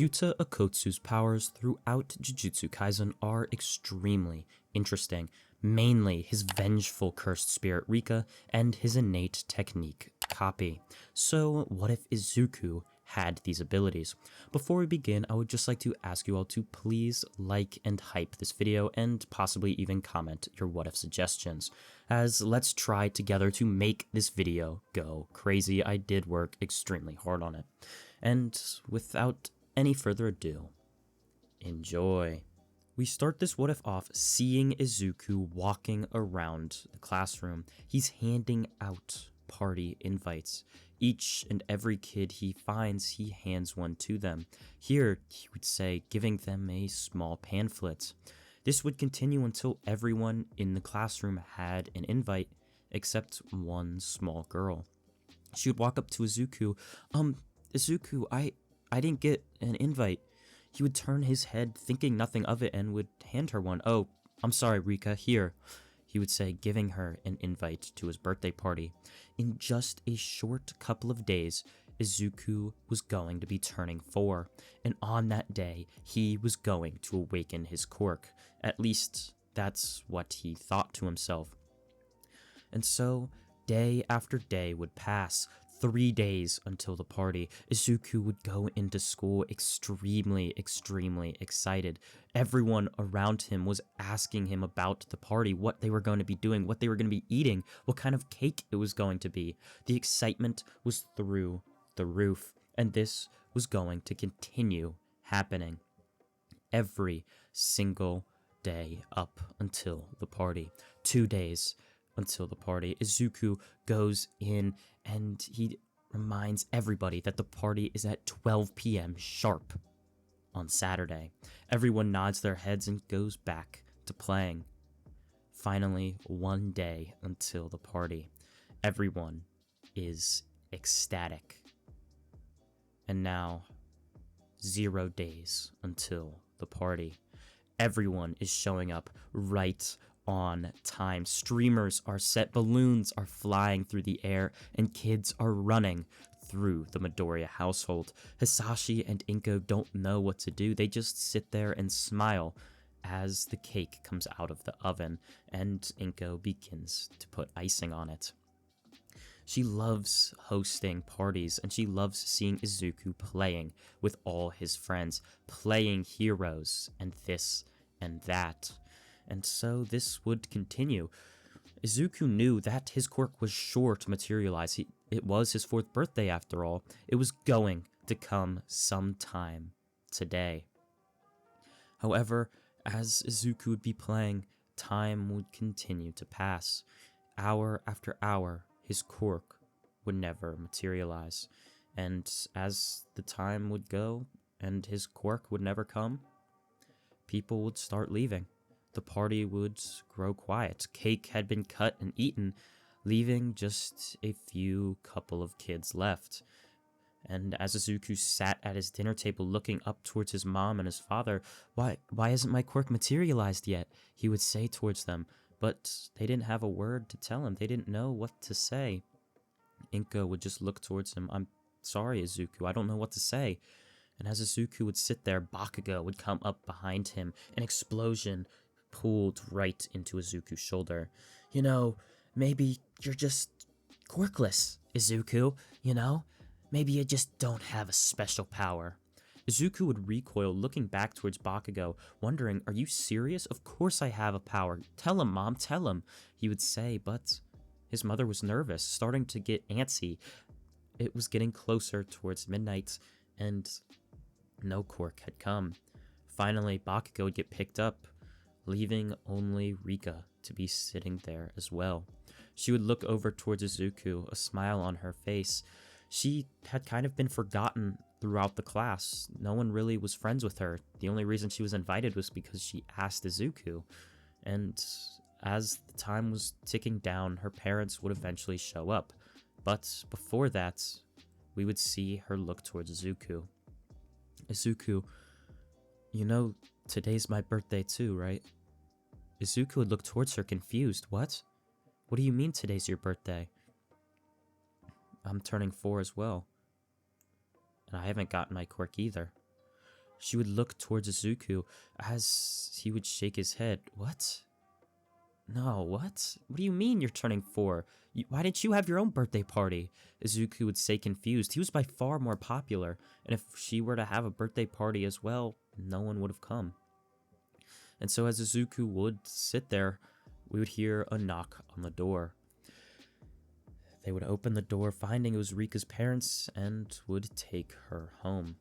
Yuta Okotsu's powers throughout Jujutsu Kaisen are extremely interesting, mainly his vengeful cursed spirit Rika and his innate technique Copy. So what if Izuku had these abilities? Before we begin, I would just like to ask you all to please like and hype this video and possibly even comment your what if suggestions, as let's try together to make this video go crazy. I did work extremely hard on it. And without any further ado, enjoy. We start this what if off seeing Izuku walking around the classroom. He's handing out party invites. Each and every kid he finds, he hands one to them. Here, he would say, giving them a small pamphlet. This would continue until everyone in the classroom had an invite, except one small girl. She would walk up to Izuku. Izuku, I didn't get an invite. He would turn his head, thinking nothing of it, and would hand her one. Oh, I'm sorry, Rika, here, he would say, giving her an invite to his birthday party. In just a short couple of days, Izuku was going to be turning 4, and on that day, he was going to awaken his quirk. At least, that's what he thought to himself. And so, day after day would pass. 3 days until the party. Izuku would go into school extremely excited. Everyone around him was asking him about the party, what they were going to be doing, what they were going to be eating, what kind of cake it was going to be. The excitement was through the roof, and this was going to continue happening every single day up until the party. 2 days until the party. Izuku goes in and he reminds everybody that the party is at 12 p.m. sharp on Saturday. Everyone nods their heads and goes back to playing. Finally, 1 day until the party. Everyone is ecstatic. And now, 0 days until the party. Everyone is showing up right on time. Streamers are set, balloons are flying through the air, and kids are running through the Midoriya household. Hisashi and Inko don't know what to do. They just sit there and smile as the cake comes out of the oven and Inko begins to put icing on it. She loves hosting parties, and she loves seeing Izuku playing with all his friends, playing heroes and this and that. And so this would continue. Izuku knew that his quirk was sure to materialize. It was his 4th birthday after all. It was going to come sometime today. However, as Izuku would be playing, time would continue to pass. Hour after hour, his quirk would never materialize. And as the time would go and his quirk would never come, people would start leaving. The party would grow quiet. Cake had been cut and eaten, leaving just a few couple of kids left. And as Izuku sat at his dinner table looking up towards his mom and his father, why isn't my quirk materialized yet? He would say towards them, but they didn't have a word to tell him. They didn't know what to say. Inko would just look towards him. I'm sorry, Izuku, I don't know what to say. And as Izuku would sit there, Bakugo would come up behind him. An explosion pulled right into Izuku's shoulder. You know, maybe you're just quirkless, Izuku, you know? Maybe you just don't have a special power. Izuku would recoil, looking back towards Bakugo, wondering, are you serious? Of course I have a power. Tell him, Mom, tell him, he would say, but his mother was nervous, starting to get antsy. It was getting closer towards midnight, and no quirk had come. Finally, Bakugo would get picked up, leaving only Rika to be sitting there as well. She would look over towards Izuku, a smile on her face. She had kind of been forgotten throughout the class. No one really was friends with her. The only reason she was invited was because she asked Izuku. And as the time was ticking down, her parents would eventually show up. But before that, we would see her look towards Izuku. Izuku, you know, today's my birthday too, right? Izuku would look towards her confused. What? What do you mean today's your birthday? I'm turning 4 as well. And I haven't gotten my quirk either. She would look towards Izuku as he would shake his head. What? No, what? What do you mean you're turning 4? Why didn't you have your own birthday party? Izuku would say confused. He was by far more popular, and if she were to have a birthday party as well, no one would have come. And so as Izuku would sit there, we would hear a knock on the door. They would open the door, finding it was Rika's parents, and would take her home.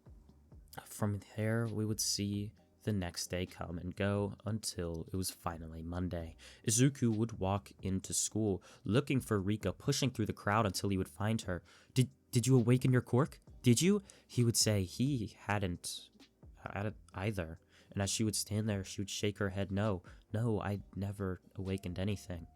From there, we would see the next day come and go until it was finally Monday. Izuku would walk into school, looking for Rika, pushing through the crowd until he would find her. Did you awaken your quirk? Did you? He would say he hadn't either. And as she would stand there, she would shake her head, no, I never awakened anything.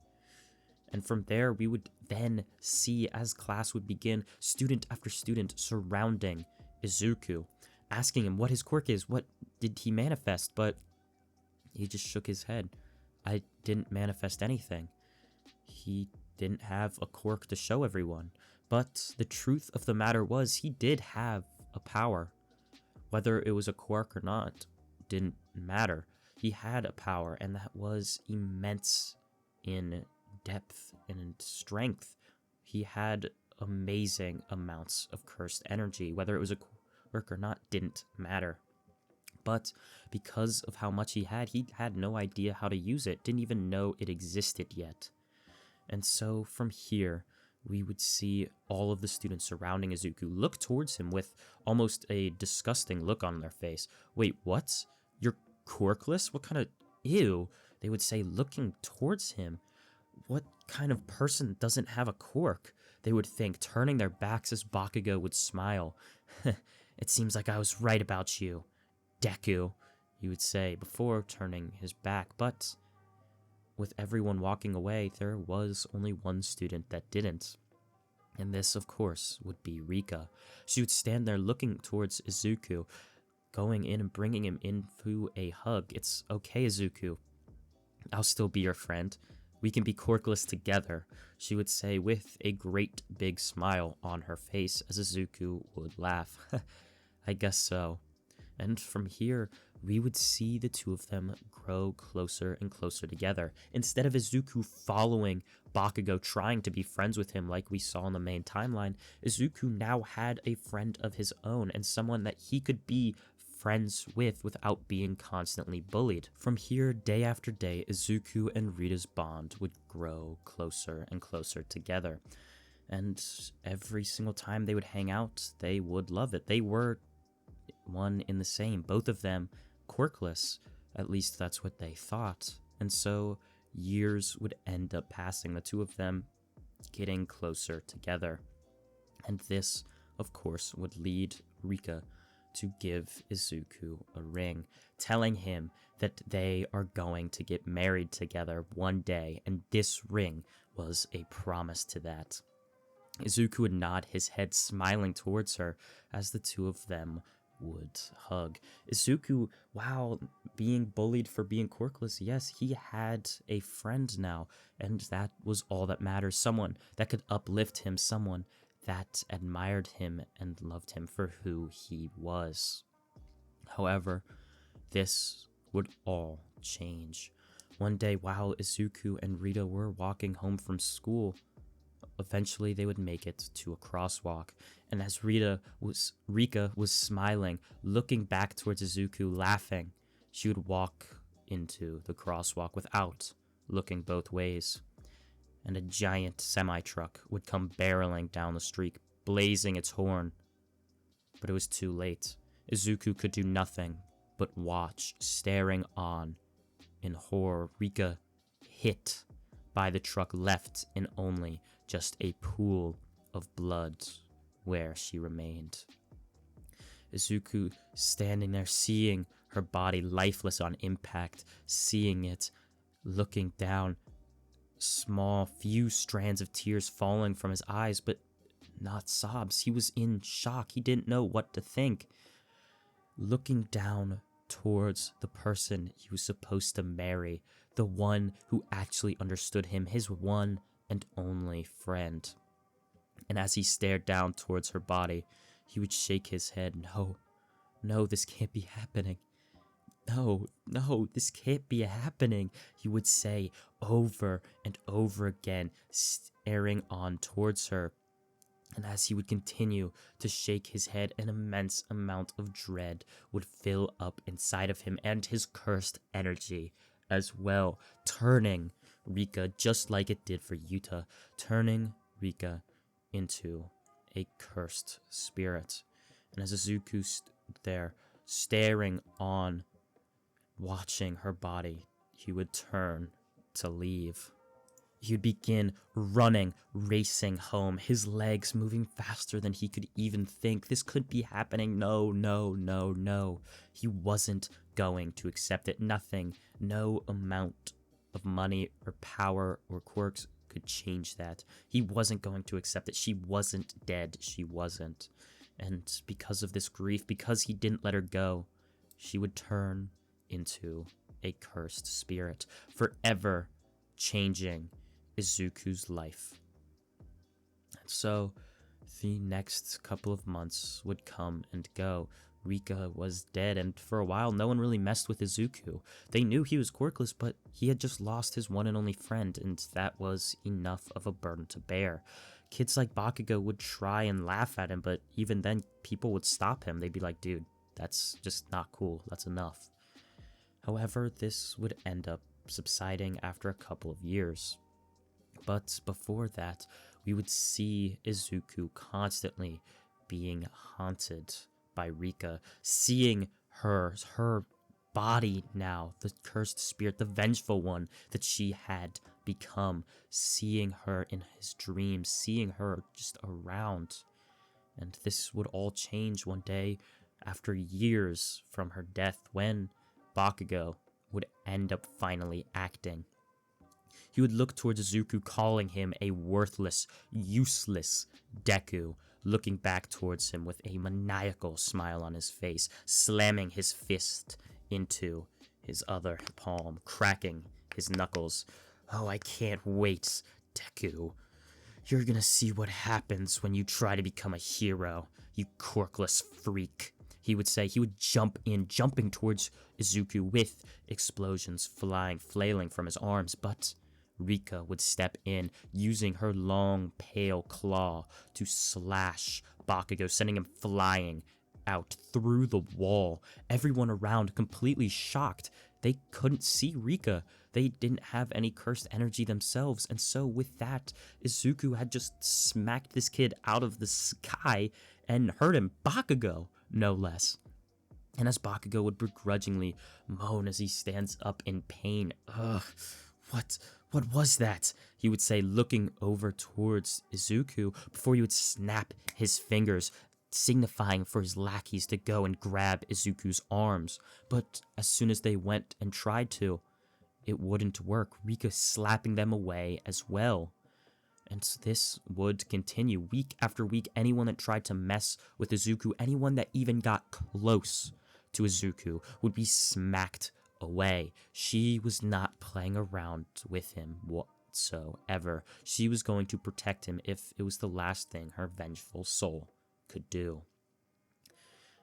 And from there, we would then see, as class would begin, student after student surrounding Izuku, asking him what his quirk is, what did he manifest, but he just shook his head. I didn't manifest anything. He didn't have a quirk to show everyone, but the truth of the matter was he did have a power. Whether it was a quirk or not didn't matter. He had a power, and that was immense in depth and in strength. He had amazing amounts of cursed energy. Whether it was a quirk or not didn't matter. But because of how much he had no idea how to use it, didn't even know it existed yet. And so from here, we would see all of the students surrounding Izuku look towards him with almost a disgusting look on their face. Wait, what? You're quirkless? What kind of... Ew, they would say, looking towards him. What kind of person doesn't have a quirk? They would think, turning their backs as Bakugo would smile. It seems like I was right about you, Deku, he would say before turning his back. But with everyone walking away, there was only one student that didn't. And this, of course, would be Rika. She would stand there looking towards Izuku, going in and bringing him into a hug. It's okay, Izuku. I'll still be your friend. We can be quirkless together, she would say with a great big smile on her face as Izuku would laugh. I guess so. And from here, we would see the two of them grow closer and closer together. Instead of Izuku following Bakugo, trying to be friends with him like we saw in the main timeline, Izuku now had a friend of his own and someone that he could be friends with without being constantly bullied. From here, day after day, Izuku and Rita's bond would grow closer and closer together. And every single time they would hang out, they would love it. They were one in the same, both of them quirkless. At least that's what they thought. And so years would end up passing, the two of them getting closer together. And this, of course, would lead Rika to give Izuku a ring, telling him that they are going to get married together one day, and this ring was a promise to that. Izuku would nod his head, smiling towards her as the two of them would hug. Izuku, while being bullied for being quirkless, yes, he had a friend now, and that was all that matters. Someone that could uplift him, someone that admired him and loved him for who he was. However, this would all change. One day, while Izuku and Rita were walking home from school, eventually they would make it to a crosswalk, and as Rika was smiling, looking back towards Izuku, laughing, she would walk into the crosswalk without looking both ways. And a giant semi-truck would come barreling down the street, blazing its horn. But it was too late. Izuku could do nothing but watch, staring on in horror. Rika, hit by the truck, left in only just a pool of blood where she remained. Izuku standing there, seeing her body lifeless on impact, seeing it, looking down, small few strands of tears falling from his eyes, but not sobs. He was in shock. He didn't know what to think. Looking down towards the person he was supposed to marry, the one who actually understood him, his one and only friend. And as he stared down towards her body, he would shake his head. No, No, this can't be happening. No, no, this can't be happening, he would say over and over again, staring on towards her. And as he would continue to shake his head, an immense amount of dread would fill up inside of him and his cursed energy as well, turning Rika, just like it did for Yuta, turning Rika into a cursed spirit. And as Izuku stood there, staring on, watching her body, he would turn to leave. He would begin running, racing home, his legs moving faster than he could even think. This could be happening. No, no, no, no. He wasn't going to accept it. Nothing, no amount of money or power or quirks could change that. He wasn't going to accept it. She wasn't dead. She wasn't. And because of this grief, because he didn't let her go, she would turn into a cursed spirit, forever changing Izuku's life. And so the next couple of months would come and go. Rika was dead, and for a while no one really messed with Izuku. They knew he was quirkless, but he had just lost his one and only friend, and that was enough of a burden to bear. Kids like Bakugo would try and laugh at him, but even then people would stop him. They'd be like, dude, that's just not cool, that's enough. However, this would end up subsiding after a couple of years. But before that, we would see Izuku constantly being haunted by Rika, seeing her body now, the cursed spirit, the vengeful one that she had become, seeing her in his dreams, seeing her just around. And this would all change one day after years from her death, when Bakugo would end up finally acting. He would look towards Izuku, calling him a worthless, useless Deku, looking back towards him with a maniacal smile on his face, slamming his fist into his other palm, cracking his knuckles. Oh, I can't wait, Deku. You're gonna see what happens when you try to become a hero, you quirkless freak. He would say. He would jumping towards Izuku with explosions flailing from his arms, but Rika would step in, using her long, pale claw to slash Bakugo, sending him flying out through the wall. Everyone around completely shocked. They couldn't see Rika. They didn't have any cursed energy themselves, and so with that, Izuku had just smacked this kid out of the sky and hurt him. Bakugo, no less. And as Bakugo would begrudgingly moan as he stands up in pain, ugh, what was that? He would say, looking over towards Izuku before he would snap his fingers, signifying for his lackeys to go and grab Izuku's arms. But as soon as they went and tried to, it wouldn't work, Rika slapping them away as well. And this would continue week after week. Anyone that tried to mess with Izuku, anyone that even got close to Izuku, would be smacked away. She was not playing around with him whatsoever. She was going to protect him if it was the last thing her vengeful soul could do.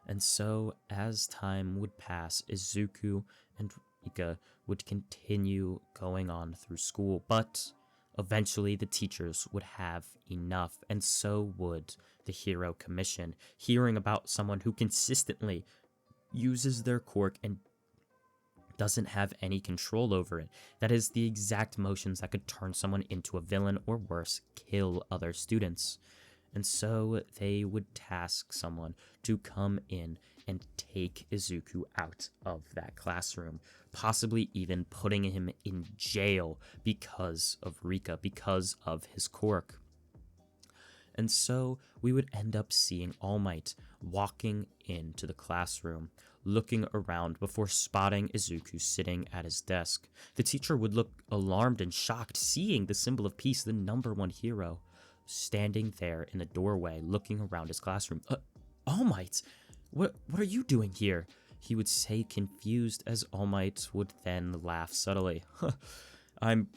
And so, as time would pass, Izuku and Rika would continue going on through school, but eventually the teachers would have enough, and so would the Hero Commission, hearing about someone who consistently uses their quirk and doesn't have any control over it. That is the exact motions that could turn someone into a villain, or worse, kill other students. And so they would task someone to come in and take Izuku out of that classroom, possibly even putting him in jail because of Rika, because of his quirk. And so we would end up seeing All Might walking into the classroom, looking around before spotting Izuku sitting at his desk. The teacher would look alarmed and shocked, seeing the symbol of peace, the #1 hero, standing there in the doorway, looking around his classroom. All Might, what are you doing here? He would say, confused, as All Might would then laugh subtly. I'm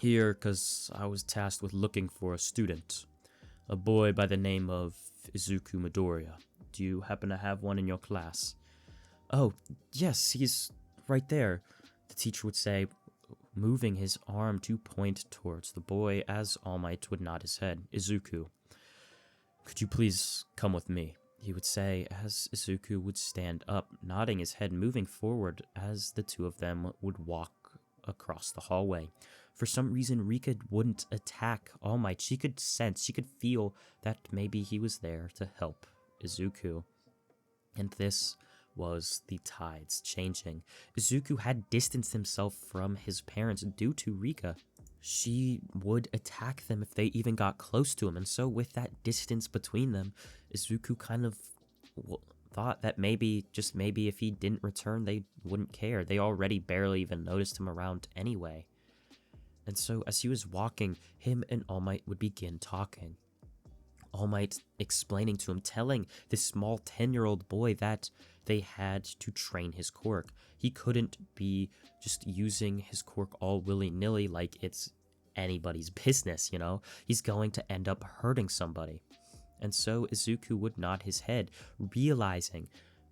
here because I was tasked with looking for a student, a boy by the name of Izuku Midoriya. Do you happen to have one in your class? Oh, yes, he's right there, the teacher would say, moving his arm to point towards the boy as All Might would nod his head. Izuku. Could you please come with me? He would say as Izuku would stand up, nodding his head, moving forward as the two of them would walk across the hallway. For some reason, Rika wouldn't attack All Might. She could sense, she could feel that maybe he was there to help Izuku. And this was the tides changing. Izuku had distanced himself from his parents due to Rika. She would attack them if they even got close to him, and so with that distance between them, Izuku kind of thought that maybe, just maybe, if he didn't return, they wouldn't care. They already barely even noticed him around anyway. And so as he was walking, him and All Might would begin talking. All Might explaining to him, telling this small 10-year-old boy that they had to train his quirk. He couldn't be just using his quirk all willy-nilly like it's anybody's business, you know? He's going to end up hurting somebody. And so Izuku would nod his head, realizing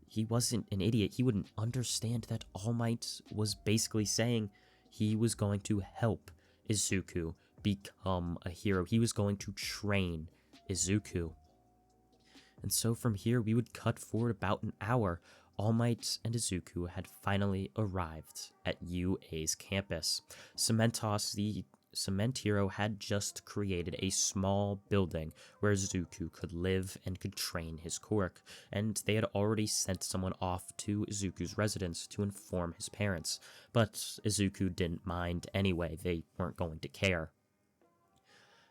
he wasn't an idiot. He wouldn't understand that All Might was basically saying he was going to help Izuku become a hero. He was going to train Izuku. And so from here, we would cut forward about an hour. All Might and Izuku had finally arrived at UA's campus. Cementos, the cement hero, had just created a small building where Izuku could live and could train his quirk, and they had already sent someone off to Izuku's residence to inform his parents. But Izuku didn't mind anyway, they weren't going to care.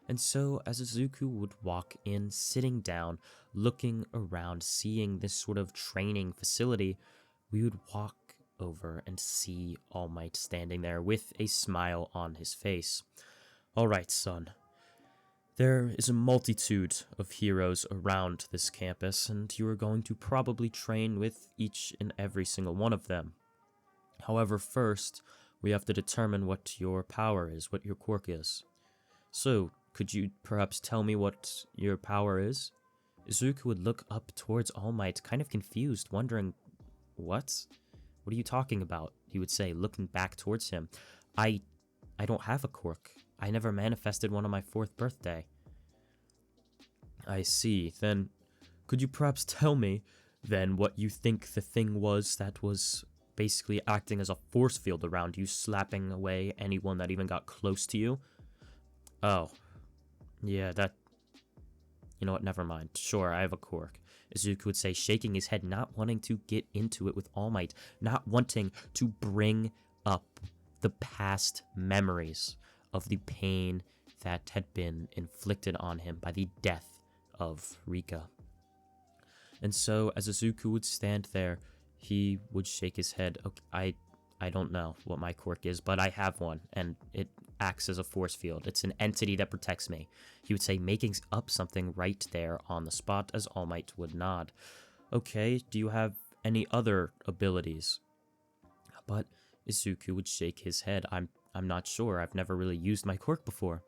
And so, as Izuku would walk in, sitting down, looking around, seeing this sort of training facility, we would walk over and see All Might standing there with a smile on his face. All right, son. There is a multitude of heroes around this campus, and you are going to probably train with each and every single one of them. However, first, we have to determine what your power is, what your quirk is. So, could you perhaps tell me what your power is? Izuku would look up towards All Might, kind of confused, wondering, what? What are you talking about? He would say, looking back towards him. I don't have a quirk. I never manifested one on my 4th birthday. I see. Then, could you perhaps tell me, then, what you think the thing was that was basically acting as a force field around you, slapping away anyone that even got close to you? Oh. Yeah, that... You know what, never mind. Sure, I have a quirk. Izuku would say, shaking his head, not wanting to get into it with All Might, not wanting to bring up the past memories of the pain that had been inflicted on him by the death of Rika. And so, as Izuku would stand there, he would shake his head. Okay, I don't know what my quirk is, but I have one, and it acts as a force field. It's an entity that protects me. He would say, making up something right there on the spot, as All Might would nod. Okay, do you have any other abilities? But Izuku would shake his head. I'm not sure. I've never really used my quirk before.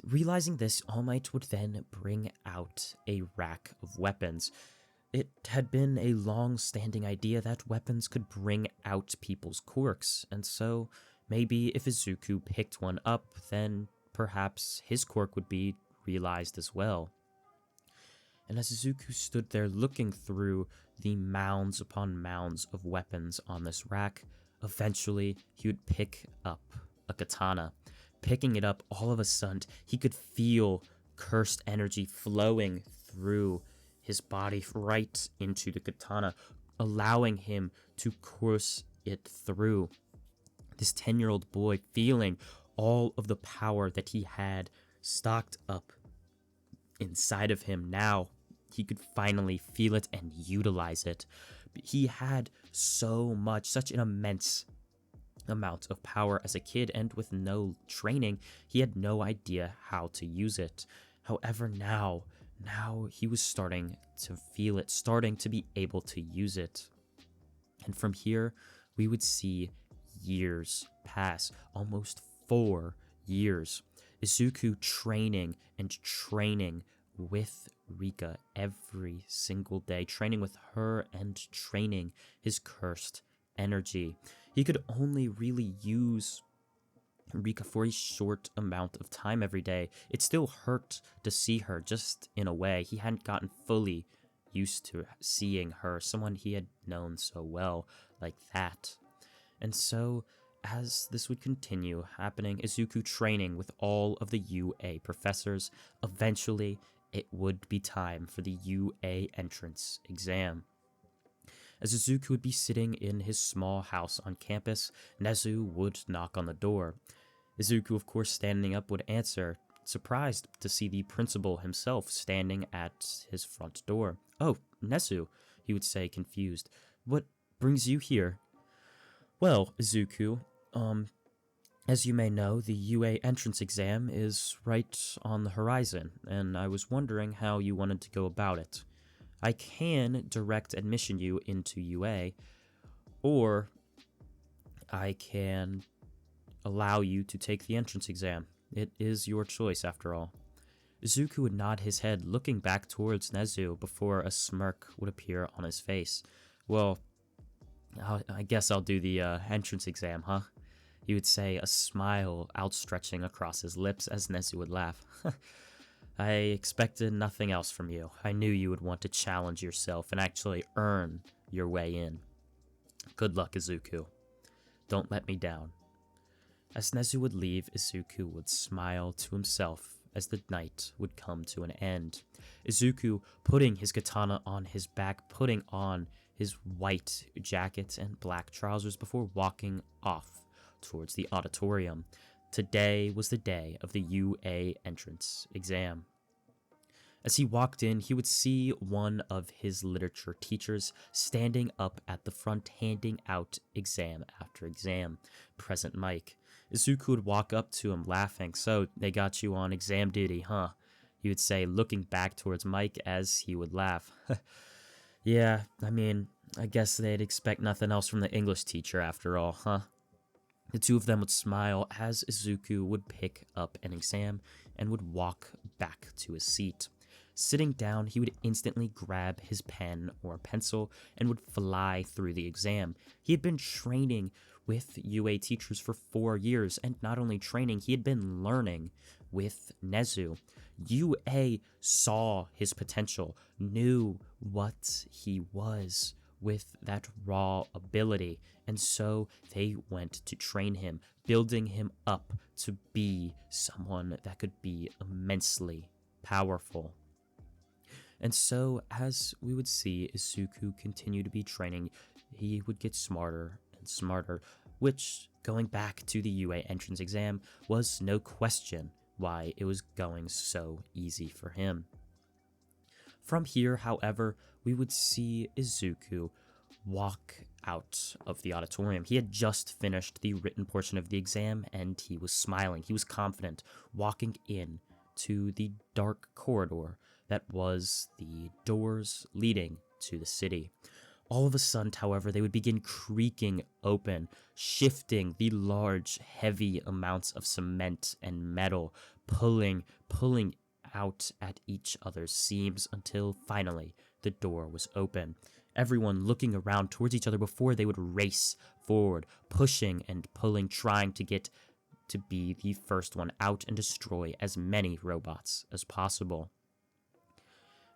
Realizing this, All Might would then bring out a rack of weapons. It had been a long-standing idea that weapons could bring out people's quirks, and so maybe if Izuku picked one up, then perhaps his quirk would be realized as well. And as Izuku stood there looking through the mounds upon mounds of weapons on this rack, eventually he would pick up a katana. Picking it up, all of a sudden, he could feel cursed energy flowing through his body right into the katana, allowing him to course it through. This 10-year-old boy feeling all of the power that he had stocked up inside of him. Now he could finally feel it and utilize it. He had so much, such an immense amount of power as a kid, and with no training, he had no idea how to use it. However, now he was starting to feel it, starting to be able to use it. And from here, we would see years pass, almost 4 years. Izuku training and training with Rika every single day, training with her and training his cursed energy. He could only really use Rika for a short amount of time every day. It still hurt to see her, just in a way. He hadn't gotten fully used to seeing her, someone he had known so well, like that. And so, as this would continue happening, Izuku training with all of the UA professors, eventually it would be time for the UA entrance exam. As Izuku would be sitting in his small house on campus, Nezu would knock on the door. Izuku, of course, standing up, would answer, surprised to see the principal himself standing at his front door. "Oh, Nezu," he would say, confused. "What brings you here?" "Well, Izuku, as you may know, the UA entrance exam is right on the horizon, and I was wondering how you wanted to go about it. I can direct admission you into UA, or I can allow you to take the entrance exam. It is your choice, after all." Izuku would nod his head, looking back towards Nezu before a smirk would appear on his face. "Well, I guess I'll do the entrance exam, huh?" He would say, a smile outstretching across his lips as Nezu would laugh. "I expected nothing else from you. I knew you would want to challenge yourself and actually earn your way in. Good luck, Izuku. Don't let me down." As Nezu would leave, Izuku would smile to himself as the night would come to an end. Izuku putting his katana on his back, putting on his white jacket and black trousers before walking off towards the auditorium. Today was the day of the UA entrance exam. As he walked in, he would see one of his literature teachers standing up at the front handing out exam after exam. Present Mike. Izuku would walk up to him laughing. "So, they got you on exam duty, huh?" He would say, looking back towards Mike as he would laugh. "Yeah, I guess they'd expect nothing else from the English teacher after all, huh?" The two of them would smile as Izuku would pick up an exam and would walk back to his seat. Sitting down, he would instantly grab his pen or pencil and would fly through the exam. He had been training with UA teachers for 4 years, and not only training, he had been learning with Nezu. UA saw his potential, knew what he was with that raw ability, and so they went to train him, building him up to be someone that could be immensely powerful. And so, as we would see Izuku continue to be training, he would get smarter and smarter, which, going back to the UA entrance exam, was no question why it was going so easy for him. From here, however, we would see Izuku walk out of the auditorium. He had just finished the written portion of the exam, and he was smiling. He was confident, walking in to the dark corridor that was the doors leading to the city. All of a sudden, however, they would begin creaking open, shifting the large, heavy amounts of cement and metal, pulling out at each other's seams until finally the door was open. Everyone looking around towards each other before they would race forward, pushing and pulling, trying to get to be the first one out and destroy as many robots as possible.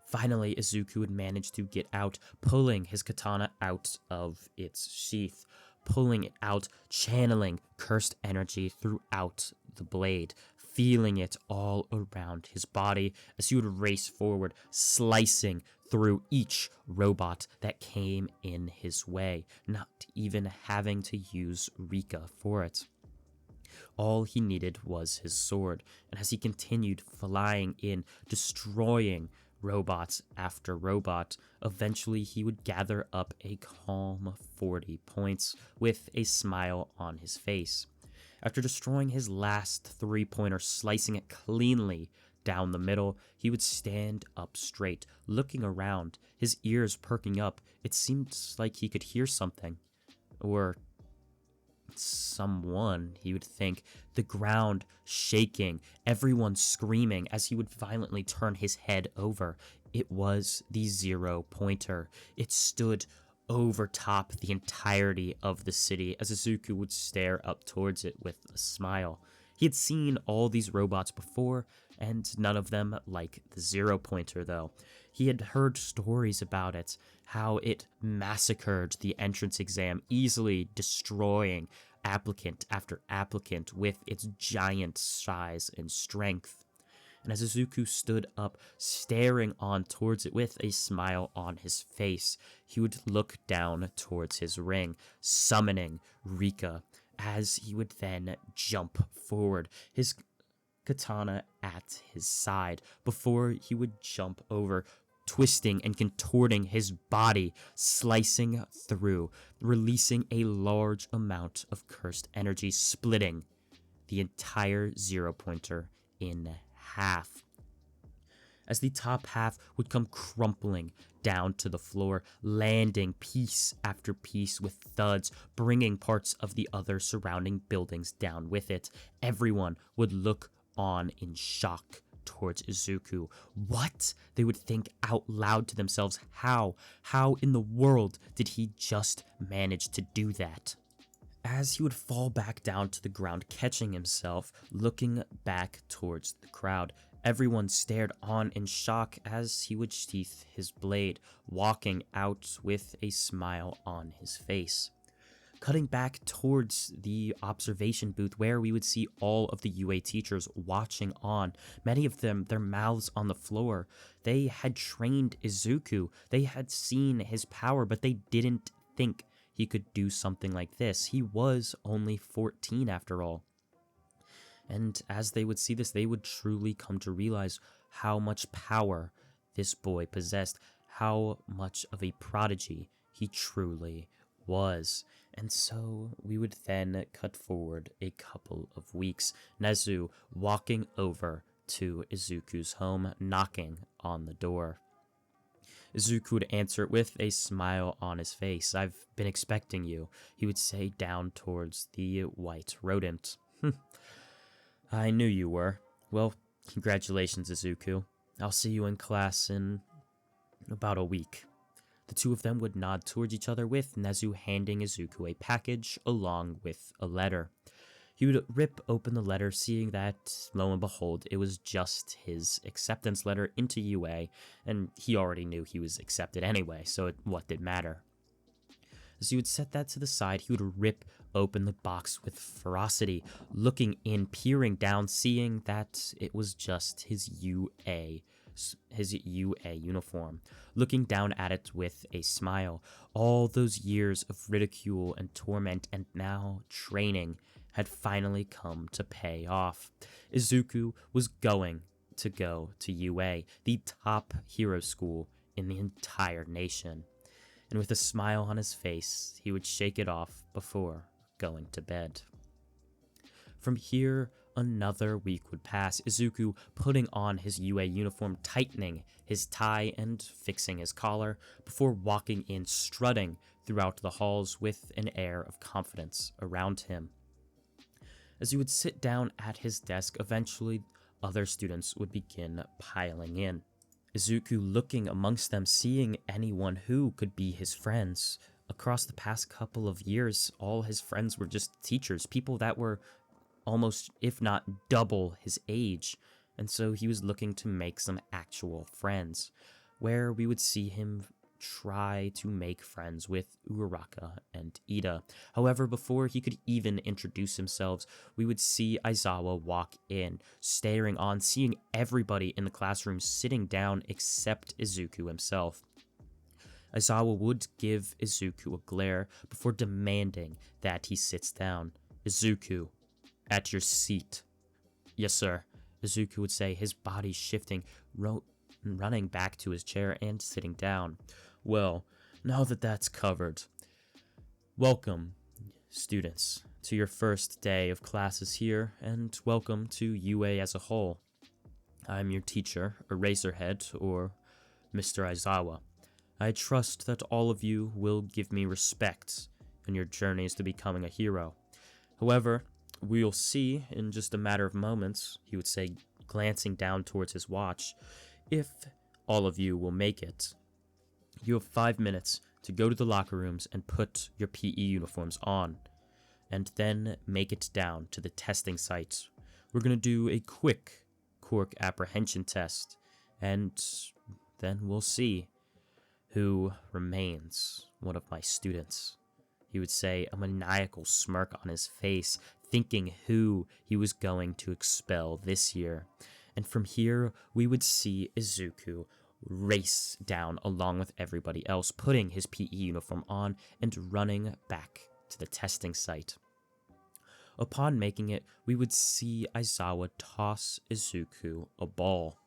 Finally, Izuku would manage to get out, pulling his katana out of its sheath, pulling it out, channeling cursed energy throughout the blade, feeling it all around his body as he would race forward, slicing through each robot that came in his way, not even having to use Rika for it. All he needed was his sword, and as he continued flying in, destroying robots after robot, eventually he would gather up a calm 40 points with a smile on his face. After destroying his last 3-pointer, slicing it cleanly down the middle, he would stand up straight, looking around, his ears perking up. It seemed like he could hear something, or someone, he would think, the ground shaking, everyone screaming as he would violently turn his head over. It was the 0-pointer. It stood over top the entirety of the city as Izuku would stare up towards it with a smile. He had seen all these robots before, and none of them like the 0-pointer though. He had heard stories about it, how it massacred the entrance exam, easily destroying applicant after applicant with its giant size and strength. And as Izuku stood up, staring on towards it with a smile on his face, he would look down towards his ring, summoning Rika, as he would then jump forward, his katana at his side, before he would jump over, twisting and contorting his body, slicing through, releasing a large amount of cursed energy, splitting the entire 0-pointer in half. As the top half would come crumpling down to the floor, landing piece after piece with thuds, bringing parts of the other surrounding buildings down with it, everyone would look on in shock towards Izuku. What? They would think out loud to themselves, how in the world did he just manage to do that? As he would fall back down to the ground, catching himself, looking back towards the crowd, everyone stared on in shock as he would sheath his blade, walking out with a smile on his face. Cutting back towards the observation booth where we would see all of the UA teachers watching on, many of them, their mouths on the floor. They had trained Izuku, they had seen his power, but they didn't think he could do something like this. He was only 14 after all. And as they would see this, they would truly come to realize how much power this boy possessed, how much of a prodigy he truly was. And so we would then cut forward a couple of weeks, Nezu walking over to Izuku's home, knocking on the door. Izuku would answer it with a smile on his face. "I've been expecting you," he would say down towards the white rodent. "I knew you were. Well, congratulations, Izuku. I'll see you in class in about a week." The two of them would nod towards each other with Nezu handing Izuku a package along with a letter. He would rip open the letter, seeing that, lo and behold, it was just his acceptance letter into UA, and he already knew he was accepted anyway, so what did matter? As he would set that to the side, he would rip open the box with ferocity, looking in, peering down, seeing that it was just his UA uniform, looking down at it with a smile. All those years of ridicule and torment and now training had finally come to pay off. Izuku was going to go to UA, the top hero school in the entire nation. And with a smile on his face, he would shake it off before going to bed. From here, another week would pass, Izuku putting on his UA uniform, tightening his tie and fixing his collar, before walking in, strutting throughout the halls with an air of confidence around him. As he would sit down at his desk, eventually other students would begin piling in. Izuku looking amongst them, seeing anyone who could be his friends. Across the past couple of years, all his friends were just teachers, people that were almost, if not double, his age, and so he was looking to make some actual friends, where we would see him try to make friends with Uraraka and Ida. However, before he could even introduce himself, we would see Aizawa walk in, staring on, seeing everybody in the classroom sitting down except Izuku himself. Aizawa would give Izuku a glare before demanding that he sits down. "Izuku, at your seat." "Yes, sir," Izuku would say, his body shifting, running back to his chair and sitting down. "Well, now that that's covered, welcome, students, to your first day of classes here, and welcome to UA as a whole. I'm your teacher, Eraserhead, or Mr. Aizawa. I trust that all of you will give me respect in your journeys to becoming a hero. However, we'll see in just a matter of moments," he would say, glancing down towards his watch, "if all of you will make it. You have 5 minutes to go to the locker rooms and put your PE uniforms on, and then make it down to the testing site. We're going to do a quick quirk apprehension test, and then we'll see who remains one of my students. He would say, a maniacal smirk on his face, thinking who he was going to expel this year. And from here, we would see Izuku race down along with everybody else, putting his PE uniform on and running back to the testing site. Upon making it, we would see Aizawa toss Izuku a ball.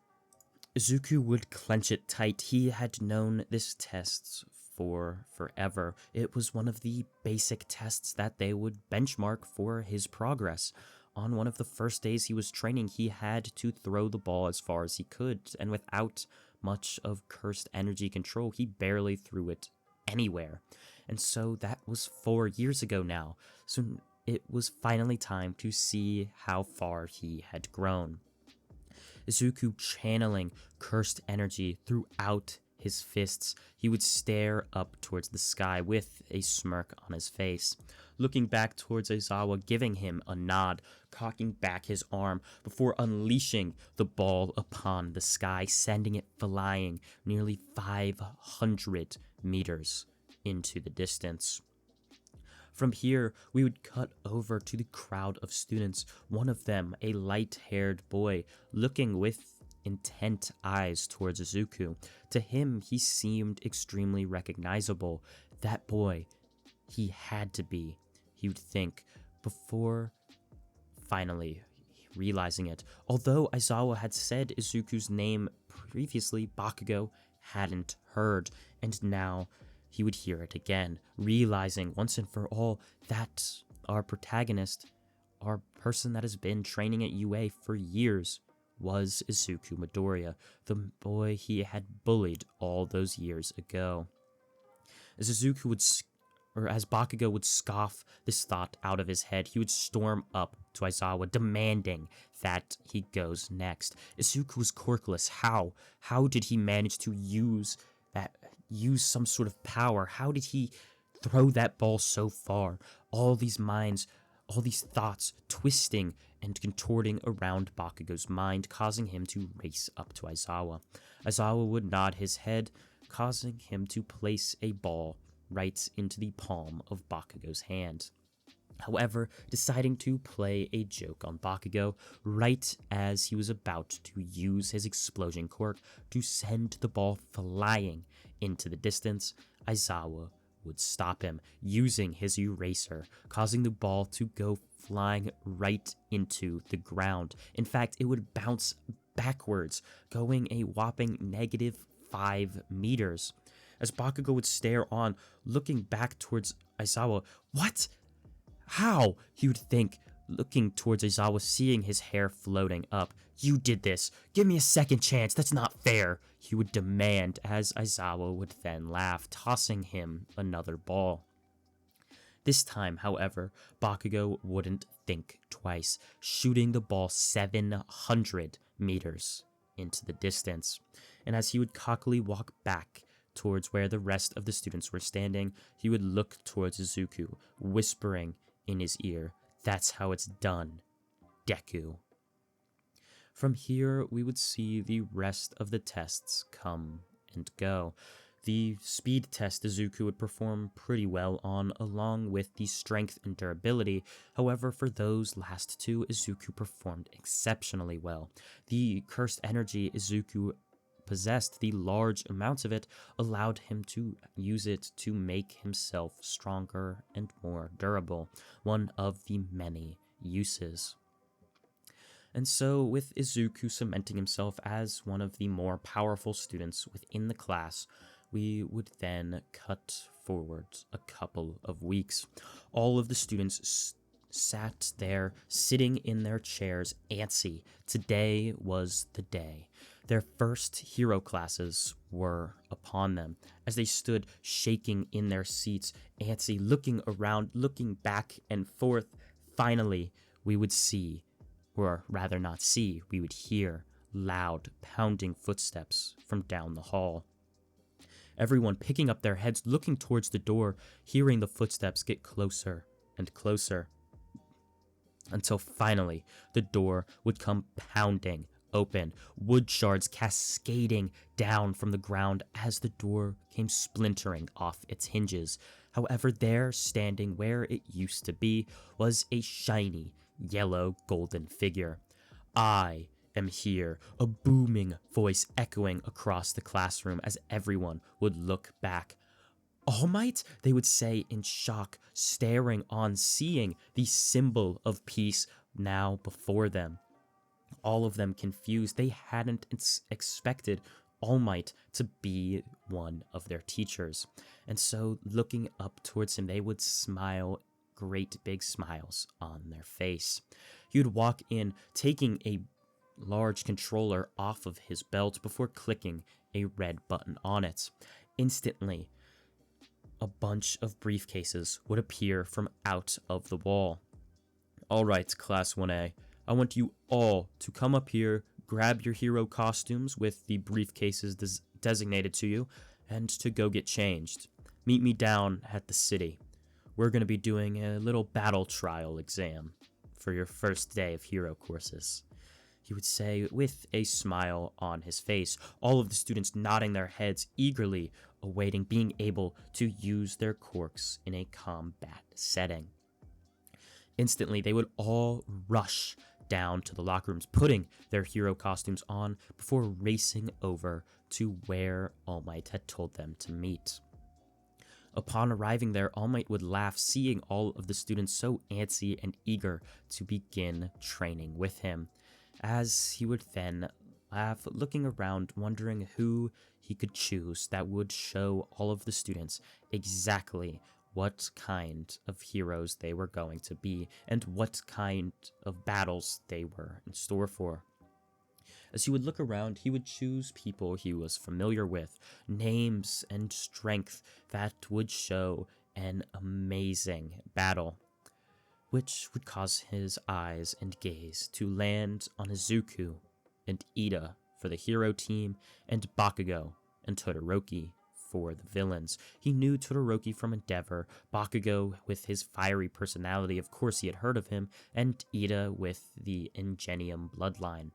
Izuku would clench it tight. He had known this test for forever. It was one of the basic tests that they would benchmark for his progress. On one of the first days he was training, he had to throw the ball as far as he could, and without much of cursed energy control, he barely threw it anywhere. And so that was 4 years ago now. So it was finally time to see how far he had grown. Izuku channeling cursed energy throughout his fists, he would stare up towards the sky with a smirk on his face, looking back towards Aizawa, giving him a nod, cocking back his arm before unleashing the ball upon the sky, sending it flying nearly 500 meters into the distance. From here, we would cut over to the crowd of students, one of them a light-haired boy, looking with intent eyes towards Izuku. To him, he seemed extremely recognizable. That boy, he had to be, he would think, before finally realizing it. Although Aizawa had said Izuku's name previously, Bakugo hadn't heard, and now he would hear it again, realizing once and for all that our protagonist, our person that has been training at UA for years, was Izuku Midoriya, the boy he had bullied all those years ago. As Bakugo would scoff this thought out of his head, he would storm up to Aizawa, demanding that he goes next. Izuku was quirkless. How? How did he manage to use some sort of power? How did he throw that ball so far? All these minds, all these thoughts twisting and contorting around Bakugo's mind, causing him to race up to Aizawa. Aizawa would nod his head, causing him to place a ball right into the palm of Bakugo's hand. However, deciding to play a joke on Bakugo right as he was about to use his explosion quirk to send the ball flying into the distance, Aizawa would stop him using his eraser, causing the ball to go flying right into the ground. In fact, it would bounce backwards, going a whopping -5 meters. As Bakugo would stare on, looking back towards Aizawa. What? How? He would think, looking towards Aizawa, seeing his hair floating up. You did this. Give me a second chance. That's not fair, he would demand, as Aizawa would then laugh, tossing him another ball. This time, however, Bakugo wouldn't think twice, shooting the ball 700 meters into the distance. And as he would cockily walk back towards where the rest of the students were standing, he would look towards Izuku, whispering in his ear, "That's how it's done, Deku." From here, we would see the rest of the tests come and go. The speed test Izuku would perform pretty well on, along with the strength and durability. However, for those last two, Izuku performed exceptionally well. The cursed energy Izuku possessed, the large amounts of it, allowed him to use it to make himself stronger and more durable, one of the many uses. And so, with Izuku cementing himself as one of the more powerful students within the class, we would then cut forward a couple of weeks. All of the students sat there, sitting in their chairs, antsy. Today was the day. Their first hero classes were upon them, as they stood shaking in their seats, antsy, looking around, looking back and forth. Finally, we would see, or rather not see, we would hear loud, pounding footsteps from down the hall. Everyone picking up their heads, looking towards the door, hearing the footsteps get closer and closer, until finally the door would come pounding open, wood shards cascading down from the ground as the door came splintering off its hinges. However, there, standing where it used to be, was a shiny, yellow golden figure. "I am here," a booming voice echoing across the classroom as everyone would look back. "All Might?" they would say in shock, staring on, seeing the symbol of peace now before them. All of them confused. They hadn't expected All Might to be one of their teachers. And so, looking up towards him, they would smile, great big smiles on their face. He would walk in, taking a large controller off of his belt before clicking a red button on it. Instantly, a bunch of briefcases would appear from out of the wall. "All right, Class 1A, I want you all to come up here, grab your hero costumes with the briefcases designated to you, and to go get changed. Meet me down at the city. We're going to be doing a little battle trial exam for your first day of hero courses," he would say with a smile on his face, all of the students nodding their heads eagerly, awaiting being able to use their quirks in a combat setting. Instantly, they would all rush down to the locker rooms, putting their hero costumes on before racing over to where All Might had told them to meet. Upon arriving there, All Might would laugh, seeing all of the students so antsy and eager to begin training with him, as he would then laugh, looking around, wondering who he could choose that would show all of the students exactly what kind of heroes they were going to be and what kind of battles they were in store for. As he would look around, he would choose people he was familiar with, names and strength that would show an amazing battle, which would cause his eyes and gaze to land on Izuku and Ida for the hero team, and Bakugo and Todoroki for the villains. He knew Todoroki from Endeavor, Bakugo with his fiery personality, of course he had heard of him, and Ida with the Ingenium bloodline.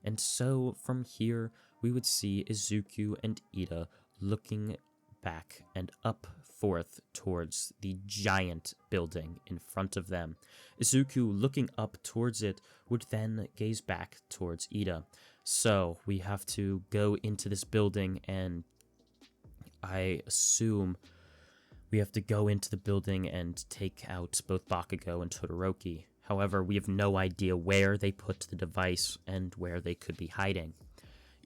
And so from here, we would see Izuku and Ida looking back and up forth towards the giant building in front of them. Izuku, looking up towards it, would then gaze back towards Ida. "So, we have to go into this building, and I assume we have to go into the building and take out both Bakugo and Todoroki. However, we have no idea where they put the device and where they could be hiding."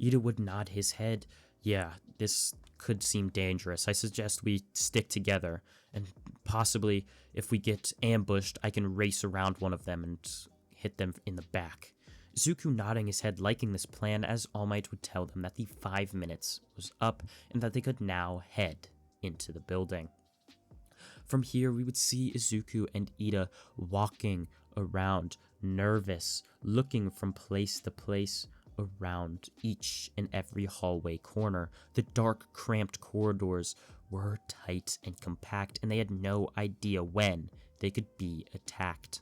Ida would nod his head. "Yeah, this could seem dangerous. I suggest we stick together, and possibly, if we get ambushed, I can race around one of them and hit them in the back." Zuku nodding his head, liking this plan, as All Might would tell them that the 5 minutes was up and that they could now head into the building. From here, we would see Izuku and Ida walking around, nervous, looking from place to place around each and every hallway corner. The dark, cramped corridors were tight and compact, and they had no idea when they could be attacked.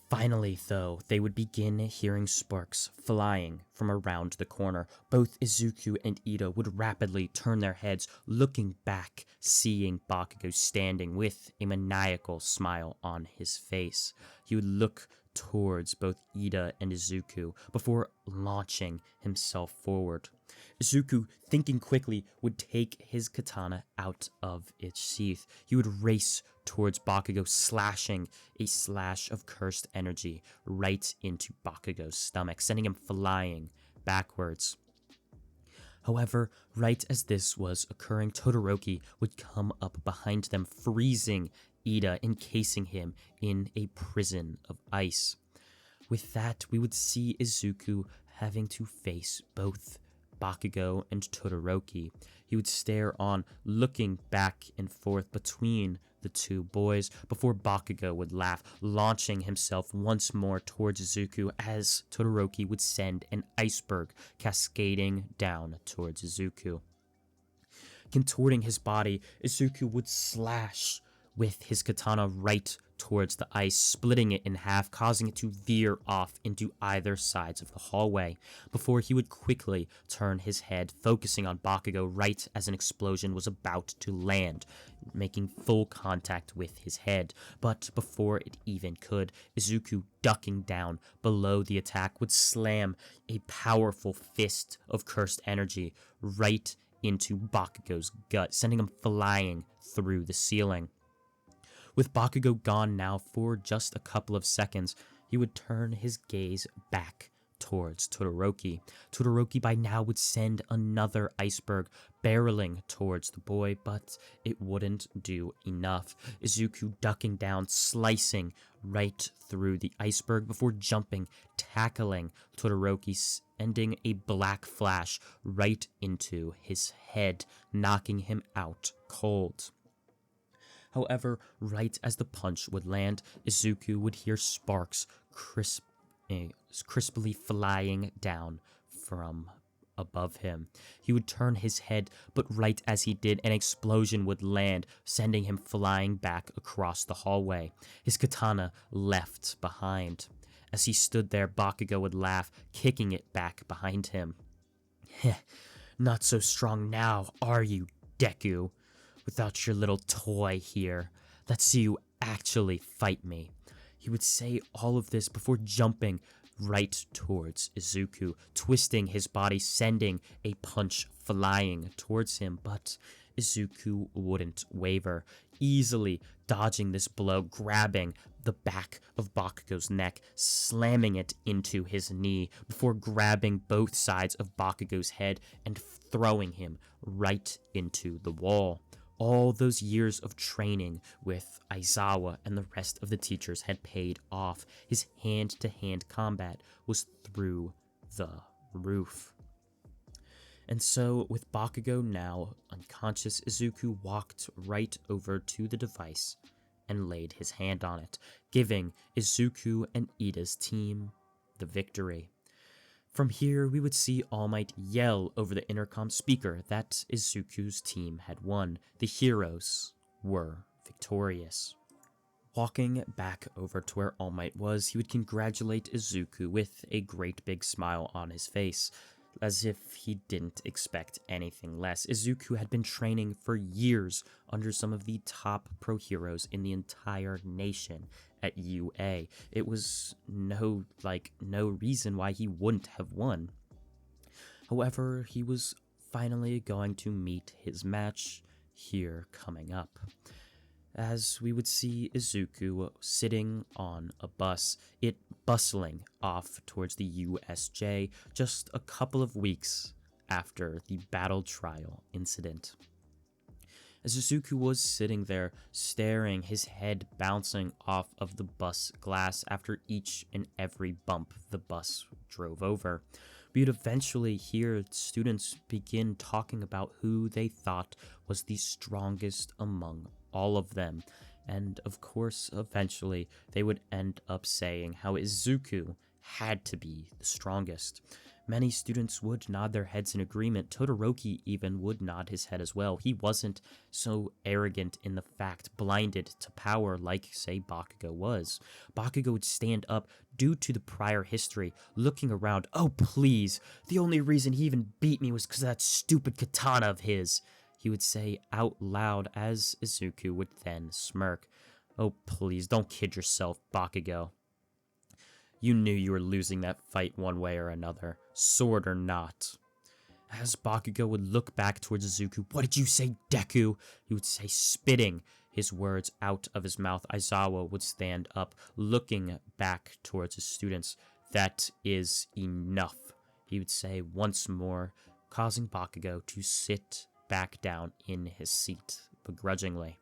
Finally, though, they would begin hearing sparks flying from around the corner. Both Izuku and Ida would rapidly turn their heads, looking back, seeing Bakugo standing with a maniacal smile on his face. He would look towards both Ida and Izuku before launching himself forward. Izuku, thinking quickly, would take his katana out of its sheath. He would race towards Bakugo, slashing a slash of cursed energy right into Bakugo's stomach, sending him flying backwards. However, right as this was occurring, Todoroki would come up behind them, freezing Ida, encasing him in a prison of ice. With that, we would see Izuku having to face both Bakugo and Todoroki. He would stare on, looking back and forth between the two boys before Bakugo would laugh, launching himself once more towards Izuku as Todoroki would send an iceberg cascading down towards Izuku. Contorting his body, Izuku would slash with his katana right towards the ice, splitting it in half, causing it to veer off into either sides of the hallway, before he would quickly turn his head, focusing on Bakugo right as an explosion was about to land, making full contact with his head. But before it even could, Izuku, ducking down below the attack, would slam a powerful fist of cursed energy right into Bakugo's gut, sending him flying through the ceiling. With Bakugo gone now for just a couple of seconds, he would turn his gaze back towards Todoroki. Todoroki by now would send another iceberg barreling towards the boy, but it wouldn't do enough. Izuku ducking down, slicing right through the iceberg before jumping, tackling Todoroki, sending a black flash right into his head, knocking him out cold. However, right as the punch would land, Izuku would hear sparks crisply flying down from above him. He would turn his head, but right as he did, an explosion would land, sending him flying back across the hallway, his katana left behind. As he stood there, Bakugo would laugh, kicking it back behind him. Not so strong now, are you, Deku? Without your little toy here. Let's see you actually fight me. He would say all of this before jumping right towards Izuku, twisting his body, sending a punch flying towards him, but Izuku wouldn't waver, easily dodging this blow, grabbing the back of Bakugo's neck, slamming it into his knee, before grabbing both sides of Bakugo's head and throwing him right into the wall. All those years of training with Aizawa and the rest of the teachers had paid off. His hand-to-hand combat was through the roof. And so, with Bakugo now unconscious, Izuku walked right over to the device and laid his hand on it, giving Izuku and Ida's team the victory. From here, we would see All Might yell over the intercom speaker that Izuku's team had won. The heroes were victorious. Walking back over to where All Might was, he would congratulate Izuku with a great big smile on his face, as if he didn't expect anything less. Izuku had been training for years under some of the top pro heroes in the entire nation at UA. It was no reason why he wouldn't have won. However, he was finally going to meet his match here coming up, as we would see Izuku sitting on a bus, it bustling off towards the USJ just a couple of weeks after the Battle Trial incident. As Izuku was sitting there, staring, his head bouncing off of the bus glass after each and every bump the bus drove over, we'd eventually hear students begin talking about who they thought was the strongest among all of them, and of course, eventually, they would end up saying how Izuku had to be the strongest. Many students would nod their heads in agreement. Todoroki even would nod his head as well. He wasn't so arrogant in the fact, blinded to power like, say, Bakugo was. Bakugo would stand up due to the prior history, looking around. Oh, please, the only reason he even beat me was because of that stupid katana of his, he would say out loud, as Izuku would then smirk. Oh, please, don't kid yourself, Bakugo. You knew you were losing that fight one way or another, sword or not. As Bakugo would look back towards Izuku, what did you say, Deku? He would say, spitting his words out of his mouth. Aizawa would stand up, looking back towards his students. That is enough, he would say once more, causing Bakugo to sit back down in his seat, begrudgingly.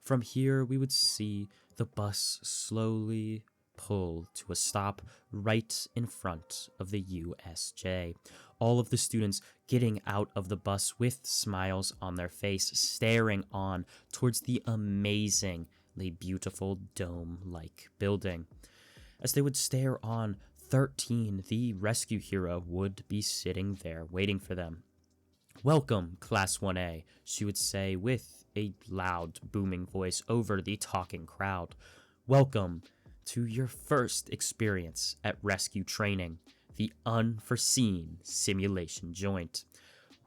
From here, we would see the bus slowly pull to a stop right in front of the USJ. All of the students getting out of the bus with smiles on their face, staring on towards the amazingly beautiful dome-like building. As they would stare on, 13, the rescue hero, would be sitting there waiting for them. "Welcome, Class 1A," she would say with a loud, booming voice over the talking crowd. "Welcome to your first experience at rescue training, the unforeseen simulation joint."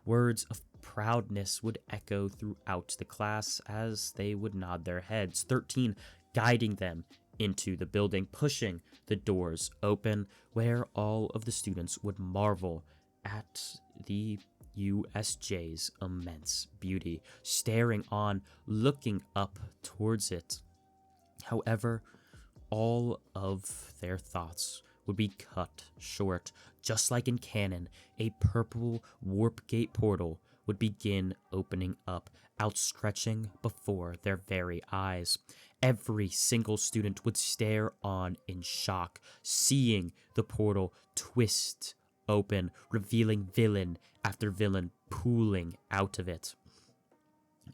Words of proudness would echo throughout the class as they would nod their heads, 13 guiding them into the building, pushing the doors open, where all of the students would marvel at the USJ's immense beauty, staring on, looking up towards it. However, all of their thoughts would be cut short. Just like in canon, a purple warp gate portal would begin opening up, outstretching before their very eyes. Every single student would stare on in shock, seeing the portal twist open, revealing villain after villain pooling out of it.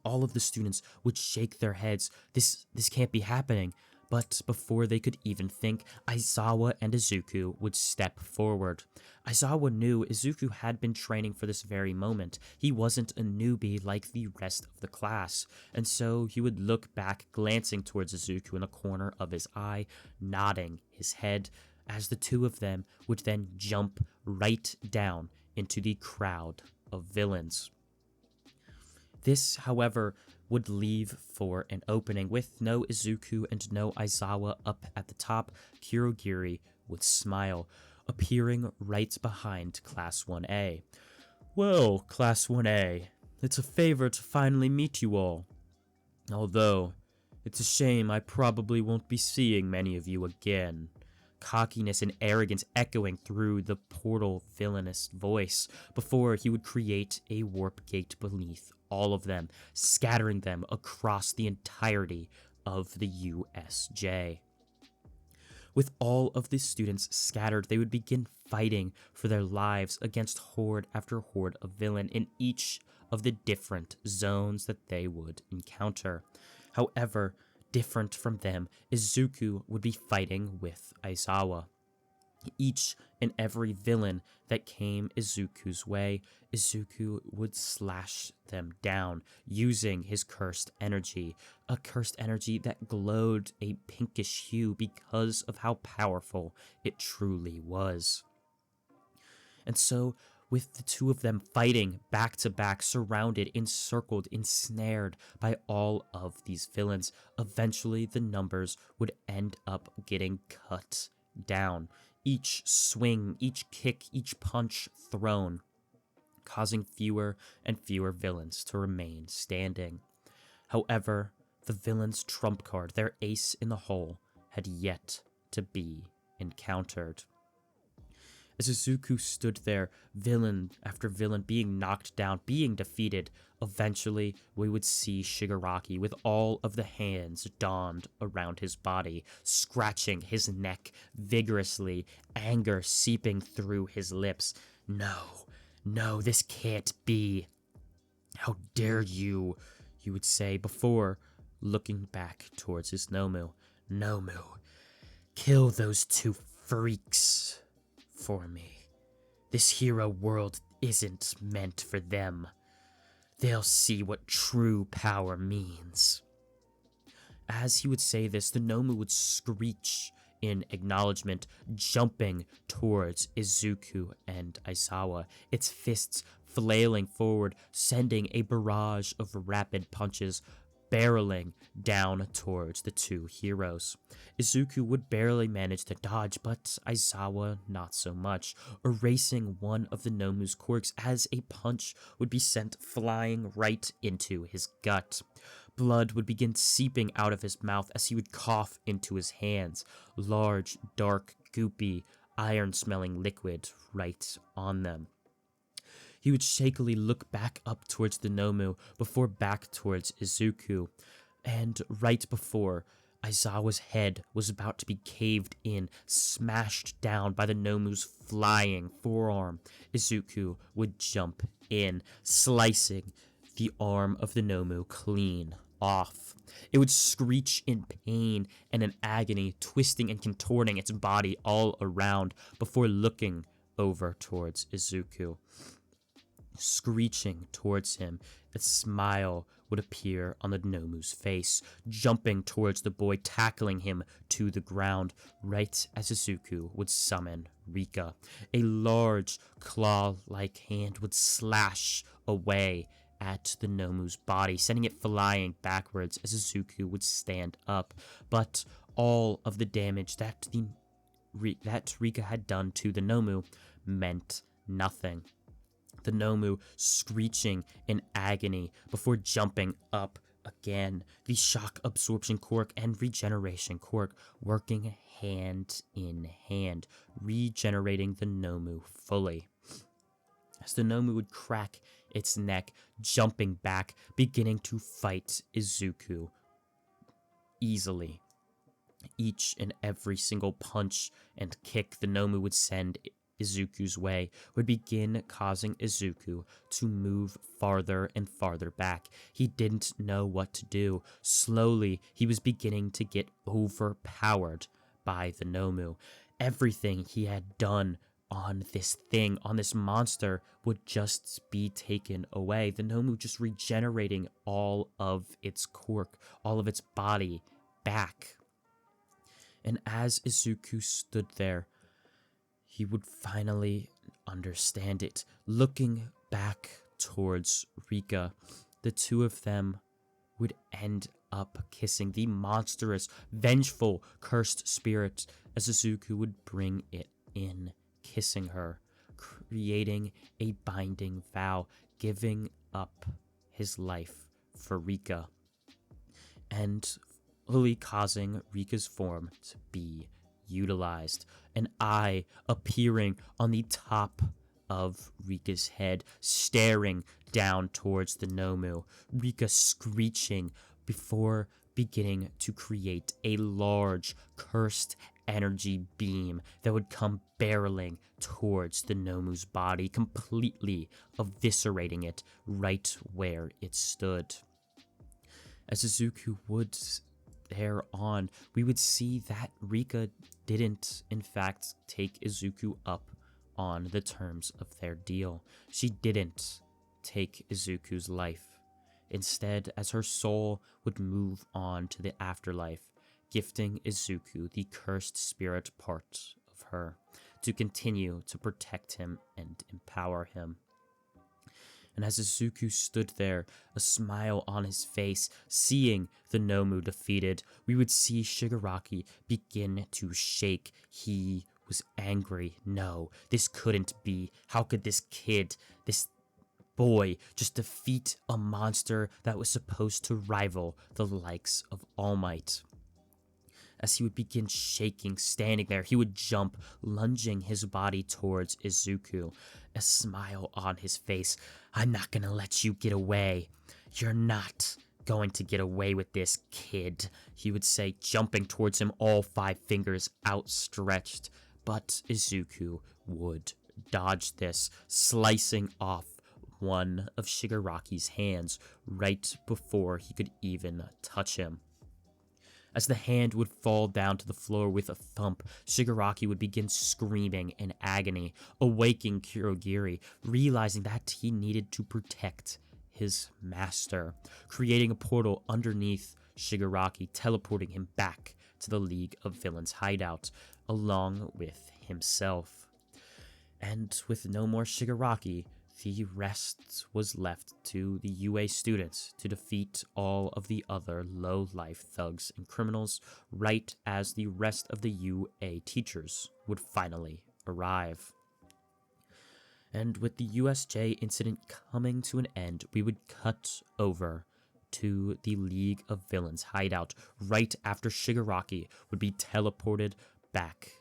All of the students would shake their heads. This can't be happening. But before they could even think, Aizawa and Izuku would step forward. Aizawa knew Izuku had been training for this very moment. He wasn't a newbie like the rest of the class, and so he would look back, glancing towards Izuku in the corner of his eye, nodding his head, as the two of them would then jump right down into the crowd of villains. This, however, would leave for an opening. With no Izuku and no Aizawa up at the top, Kurogiri would smile, appearing right behind Class 1A. "Well, Class 1A, it's a favor to finally meet you all. Although, it's a shame I probably won't be seeing many of you again." Cockiness and arrogance echoing through the portal villainous voice, before he would create a warp gate beneath all of them, scattering them across the entirety of the USJ. With all of the students scattered, they would begin fighting for their lives against horde after horde of villain in each of the different zones that they would encounter. However, different from them, Izuku would be fighting with Aizawa. Each and every villain that came Izuku's way, Izuku would slash them down using his cursed energy, a cursed energy that glowed a pinkish hue because of how powerful it truly was. And so, with the two of them fighting back to back, surrounded, encircled, ensnared by all of these villains, eventually the numbers would end up getting cut down. Each swing, each kick, each punch thrown, causing fewer and fewer villains to remain standing. However, the villain's trump card, their ace in the hole, had yet to be encountered. As Izuku stood there, villain after villain being knocked down, being defeated, eventually we would see Shigaraki with all of the hands donned around his body, scratching his neck vigorously, anger seeping through his lips. No, this can't be. "How dare you," he would say before looking back towards his Nomu. "Nomu, kill those two freaks for me. This hero world isn't meant for them. They'll see what true power means." As he would say this, the Nomu would screech in acknowledgement, jumping towards Izuku and Aizawa, its fists flailing forward, sending a barrage of rapid punches barreling down towards the two heroes. Izuku would barely manage to dodge, but Aizawa not so much, erasing one of the Nomu's quirks as a punch would be sent flying right into his gut. Blood would begin seeping out of his mouth as he would cough into his hands, large, dark, goopy, iron-smelling liquid right on them. He would shakily look back up towards the Nomu, before back towards Izuku, and right before Aizawa's head was about to be caved in, smashed down by the Nomu's flying forearm. Izuku would jump in, slicing the arm of the Nomu clean off. It would screech in pain and in agony, twisting and contorting its body all around before looking over towards Izuku. Screeching towards him, a smile would appear on the Nomu's face, jumping towards the boy, tackling him to the ground, right as Izuku would summon Rika. A large, claw-like hand would slash away at the Nomu's body, sending it flying backwards as Izuku would stand up. But all of the damage that Rika had done to the Nomu meant nothing. The Nomu screeching in agony before jumping up again. The shock absorption quirk and regeneration quirk working hand in hand, regenerating the Nomu fully. As the Nomu would crack its neck, jumping back, beginning to fight Izuku easily. Each and every single punch and kick the Nomu would send Izuku's way would begin causing Izuku to move farther and farther back. He didn't know what to do. Slowly, he was beginning to get overpowered by the Nomu. Everything he had done on this monster, would just be taken away. The Nomu just regenerating all of its quirk, all of its body back. And as Izuku stood there, he would finally understand it. Looking back towards Rika, the two of them would end up kissing, the monstrous, vengeful, cursed spirit, as Izuku would bring it in, kissing her, creating a binding vow, giving up his life for Rika, and fully causing Rika's form to be utilized. An eye appearing on the top of Rika's head, staring down towards the Nomu. Rika screeching before beginning to create a large, cursed energy beam that would come barreling towards the Nomu's body, completely eviscerating it right where it stood. As Izuku would thereon, we would see that Rika didn't, in fact, take Izuku up on the terms of their deal. She didn't take Izuku's life. Instead, as her soul would move on to the afterlife, gifting Izuku the cursed spirit part of her to continue to protect him and empower him. And as Izuku stood there, a smile on his face, seeing the Nomu defeated, we would see Shigaraki begin to shake. He was angry. No, this couldn't be. How could this kid, this boy, just defeat a monster that was supposed to rival the likes of All Might? As he would begin shaking, standing there, he would jump, lunging his body towards Izuku, a smile on his face. I'm not gonna let you get away. You're not going to get away with this, kid, he would say, jumping towards him, all 5 fingers outstretched. But Izuku would dodge this, slicing off one of Shigaraki's hands right before he could even touch him. As the hand would fall down to the floor with a thump, Shigaraki would begin screaming in agony, awaking Kurogiri, realizing that he needed to protect his master, creating a portal underneath Shigaraki, teleporting him back to the League of Villains hideout, along with himself. And with no more Shigaraki, the rest was left to the UA students to defeat all of the other low-life thugs and criminals, right as the rest of the UA teachers would finally arrive. And with the USJ incident coming to an end, we would cut over to the League of Villains hideout right after Shigaraki would be teleported back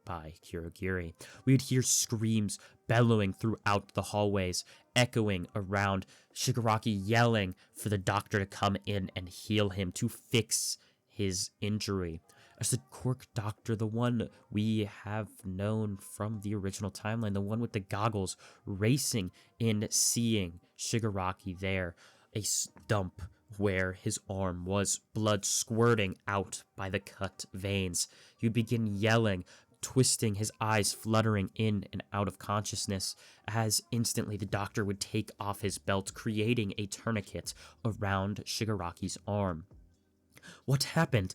by Kurogiri. We would hear screams bellowing throughout the hallways, echoing around, Shigaraki yelling for the doctor to come in and heal him, to fix his injury. As the Cork Doctor, the one we have known from the original timeline, the one with the goggles, racing in, seeing Shigaraki there, a stump where his arm was, blood squirting out by the cut veins. He would begin yelling, twisting, his eyes fluttering in and out of consciousness, as instantly the doctor would take off his belt, creating a tourniquet around Shigaraki's arm. "What happened?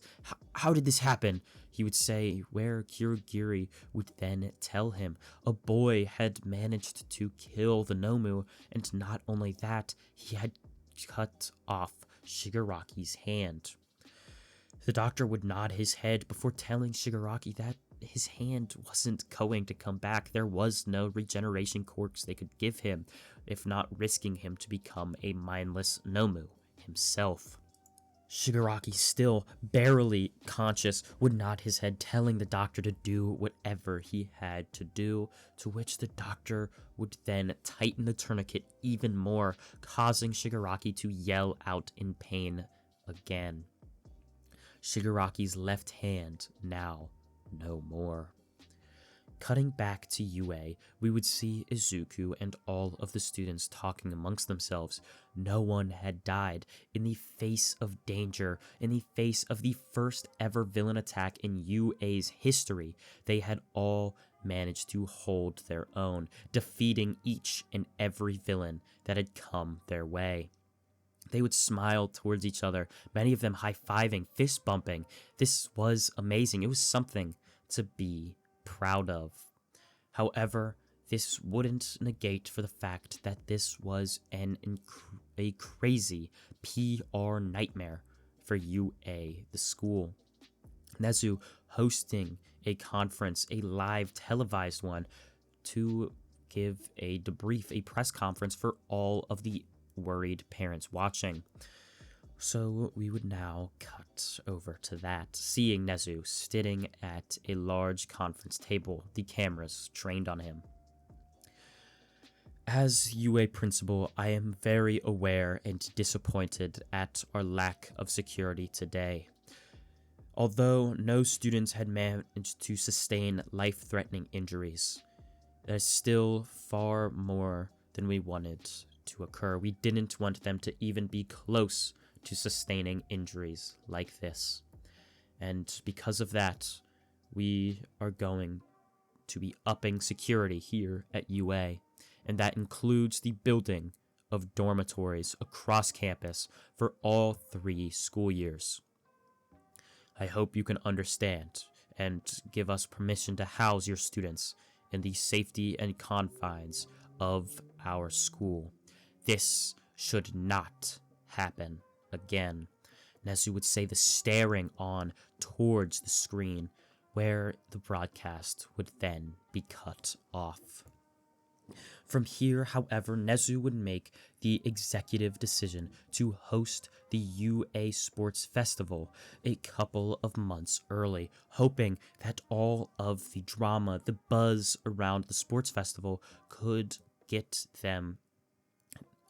How did this happen?" he would say, where Kirigiri would then tell him a boy had managed to kill the Nomu, and not only that, he had cut off Shigaraki's hand. The doctor would nod his head before telling Shigaraki that his hand wasn't going to come back. There was no regeneration quirks they could give him, if not risking him to become a mindless Nomu himself. Shigaraki, still barely conscious, would nod his head, telling the doctor to do whatever he had to do, to which the doctor would then tighten the tourniquet even more, causing Shigaraki to yell out in pain again. Shigaraki's left hand now no more. Cutting back to UA, we would see Izuku and all of the students talking amongst themselves. No one had died. In the face of danger, in the face of the first ever villain attack in UA's history, they had all managed to hold their own, defeating each and every villain that had come their way. They would smile towards each other, many of them high-fiving, fist-bumping. This was amazing. It was something to be proud of. However, this wouldn't negate for the fact that this was a crazy PR nightmare for UA, the school. Nezu hosting a conference, a live televised one, to give a debrief, a press conference for all of the worried parents watching. So we would now cut over to that, seeing Nezu sitting at a large conference table, the cameras trained on him. As UA principal, I am very aware and disappointed at our lack of security today. Although no students had managed to sustain life-threatening injuries, there's still far more than we wanted to occur. We didn't want them to even be close to sustaining injuries like this. And because of that, we are going to be upping security here at UA, and that includes the building of dormitories across campus for all 3 school years. I hope you can understand and give us permission to house your students in the safety and confines of our school. This should not happen again. Nezu would say, the staring on towards the screen, where the broadcast would then be cut off. From here, however, Nezu would make the executive decision to host the UA Sports Festival a couple of months early, hoping that all of the drama, the buzz around the sports festival could get them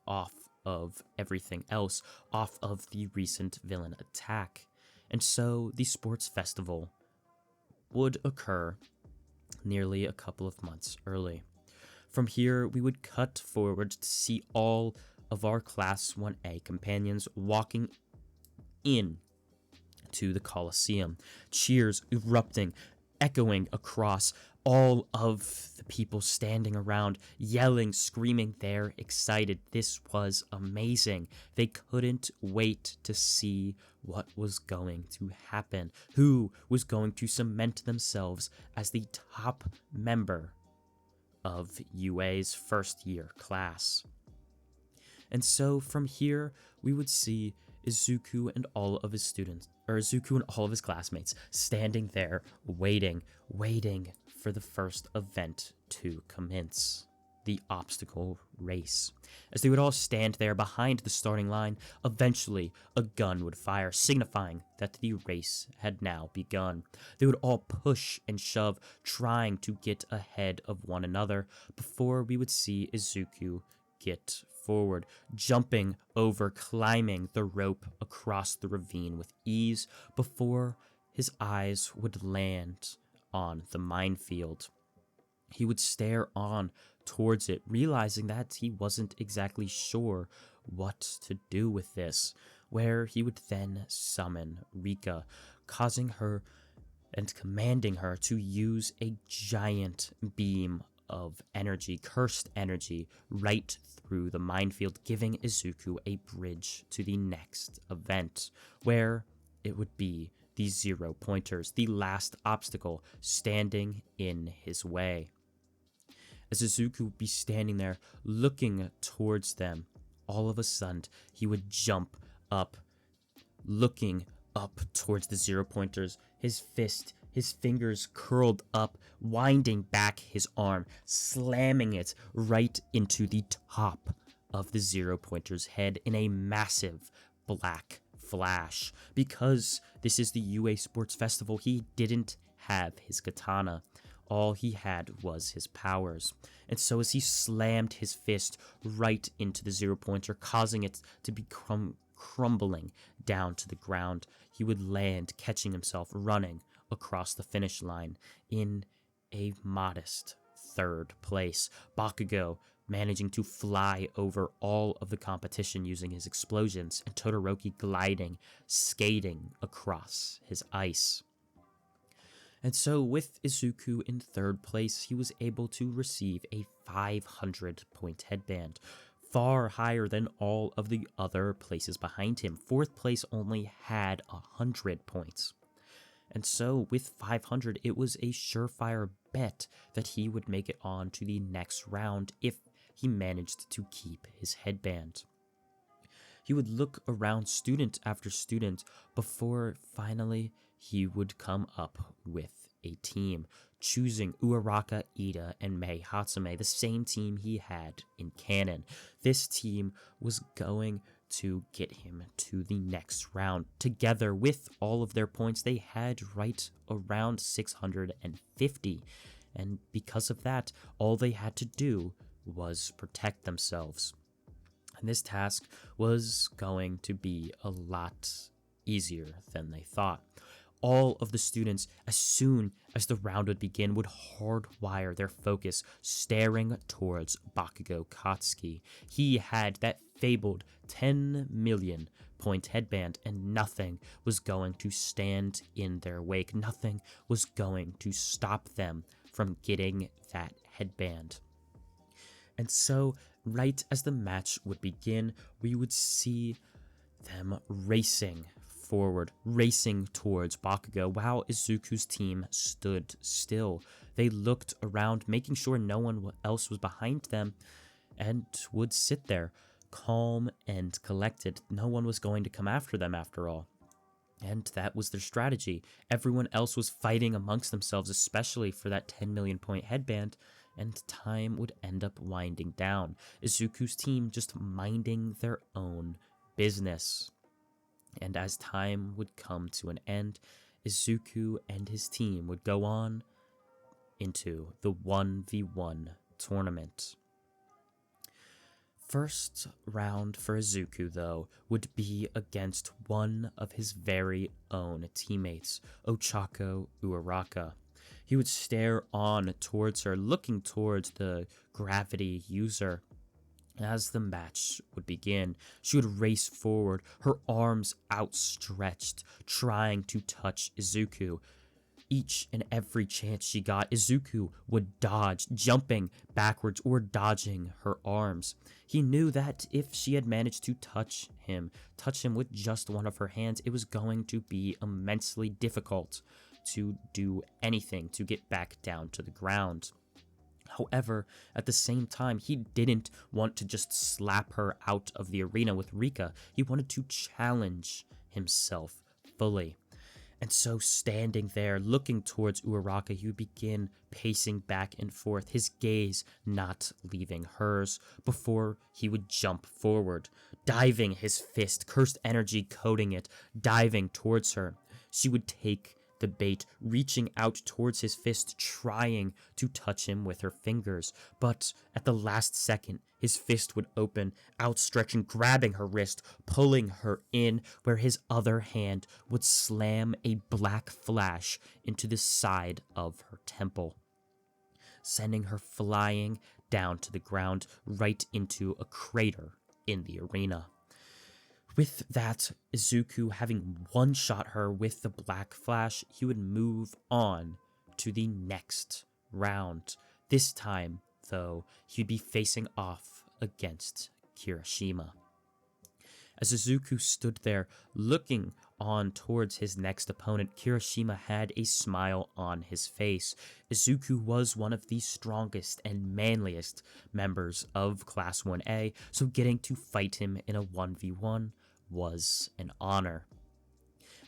off of everything else, off of the recent villain attack. And so the sports festival would occur nearly a couple of months early. From here, we would cut forward to see all of our Class 1A companions walking in to the Coliseum, cheers erupting, echoing across, all of the people standing around, yelling, screaming, they're excited. This was amazing. They couldn't wait to see what was going to happen, who was going to cement themselves as the top member of UA's first year class. And so from here, we would see Izuku and all of his classmates standing there waiting for the first event to commence, the obstacle race. As they would all stand there behind the starting line, eventually a gun would fire, signifying that the race had now begun. They would all push and shove, trying to get ahead of one another, before we would see Izuku it forward, jumping over, climbing the rope across the ravine with ease before his eyes would land on the minefield. He would stare on towards it, realizing that he wasn't exactly sure what to do with this, where he would then summon Rika, causing her and commanding her to use a giant beam of energy, cursed energy, right through the minefield, giving Izuku a bridge to the next event, where it would be the 0 pointers, the last obstacle standing in his way. As Izuku would be standing there looking towards them, all of a sudden he would jump up, looking up towards the 0 pointers, his fist, his fingers curled up, winding back his arm, slamming it right into the top of the 0 pointer's head in a massive black flash. Because this is the UA Sports Festival, he didn't have his katana. All he had was his powers. And so as he slammed his fist right into the 0 pointer, causing it to become crumbling down to the ground, he would land, catching himself running across the finish line in a modest 3rd place. Bakugo managing to fly over all of the competition using his explosions, and Todoroki gliding, skating across his ice. And so with Izuku in 3rd place, he was able to receive a 500-point headband, far higher than all of the other places behind him. 4th place only had 100 points. And so with 500, it was a surefire bet that he would make it on to the next round if he managed to keep his headband. He would look around student after student before finally he would come up with a team, choosing Uraraka, Ida, and Mei Hatsume, the same team he had in canon. This team was going to get him to the next round. Together with all of their points, they had right around 650, and because of that, all they had to do was protect themselves. And this task was going to be a lot easier than they thought. All of the students, as soon as the round would begin, would hardwire their focus, staring towards Bakugo Katsuki. He had that fabled 10 million point headband, and nothing was going to stand in their wake. Nothing was going to stop them from getting that headband. And so, right as the match would begin, we would see them racing forward, racing towards Bakugo, while Izuku's team stood still. They looked around, making sure no one else was behind them, and would sit there, calm and collected. No one was going to come after them after all. And that was their strategy. Everyone else was fighting amongst themselves, especially for that 10 million point headband, and time would end up winding down. Izuku's team just minding their own business. And as time would come to an end, Izuku and his team would go on into the 1v1 tournament. First round for Izuku, though, would be against one of his very own teammates, Ochako Uraraka. He would stare on towards her, looking towards the gravity user. As the match would begin, she would race forward, her arms outstretched, trying to touch Izuku. Each and every chance she got, Izuku would dodge, jumping backwards or dodging her arms. He knew that if she had managed to touch him with just one of her hands, it was going to be immensely difficult to do anything to get back down to the ground. However, at the same time, he didn't want to just slap her out of the arena with Rika. He wanted to challenge himself fully. And so standing there, looking towards Uraraka, he would begin pacing back and forth, his gaze not leaving hers, before he would jump forward, diving his fist, cursed energy coating it, diving towards her. She would take the bait reaching out towards his fist, trying to touch him with her fingers. But at the last second, his fist would open, outstretching, grabbing her wrist, pulling her in, where his other hand would slam a black flash into the side of her temple, sending her flying down to the ground, right into a crater in the arena. With that, Izuku having one-shot her with the black flash, he would move on to the next round. This time, though, he'd be facing off against Kirishima. As Izuku stood there looking on towards his next opponent, Kirishima had a smile on his face. Izuku was one of the strongest and manliest members of Class 1A, so getting to fight him in a 1v1 was an honor.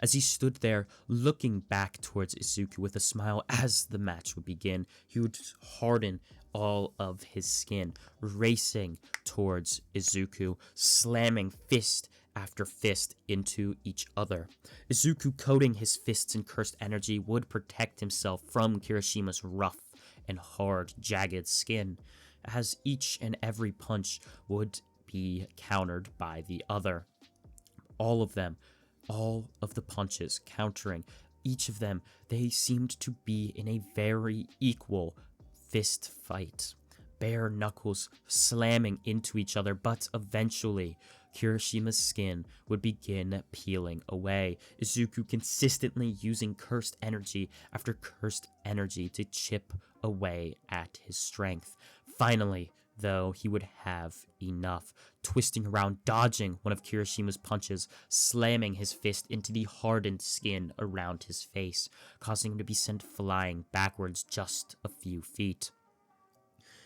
As he stood there looking back towards Izuku with a smile as the match would begin, he would harden all of his skin, racing towards Izuku, slamming fist after fist into each other. Izuku, coating his fists in cursed energy, would protect himself from Kirishima's rough and hard, jagged skin, as each and every punch would be countered by the other. All of the punches countering each of them, they seemed to be in a very equal fist fight. Bare knuckles slamming into each other, but eventually Kirishima's skin would begin peeling away. Izuku consistently using cursed energy after cursed energy to chip away at his strength. Finally, though, he would have enough, twisting around, dodging one of Kirishima's punches, slamming his fist into the hardened skin around his face, causing him to be sent flying backwards just a few feet.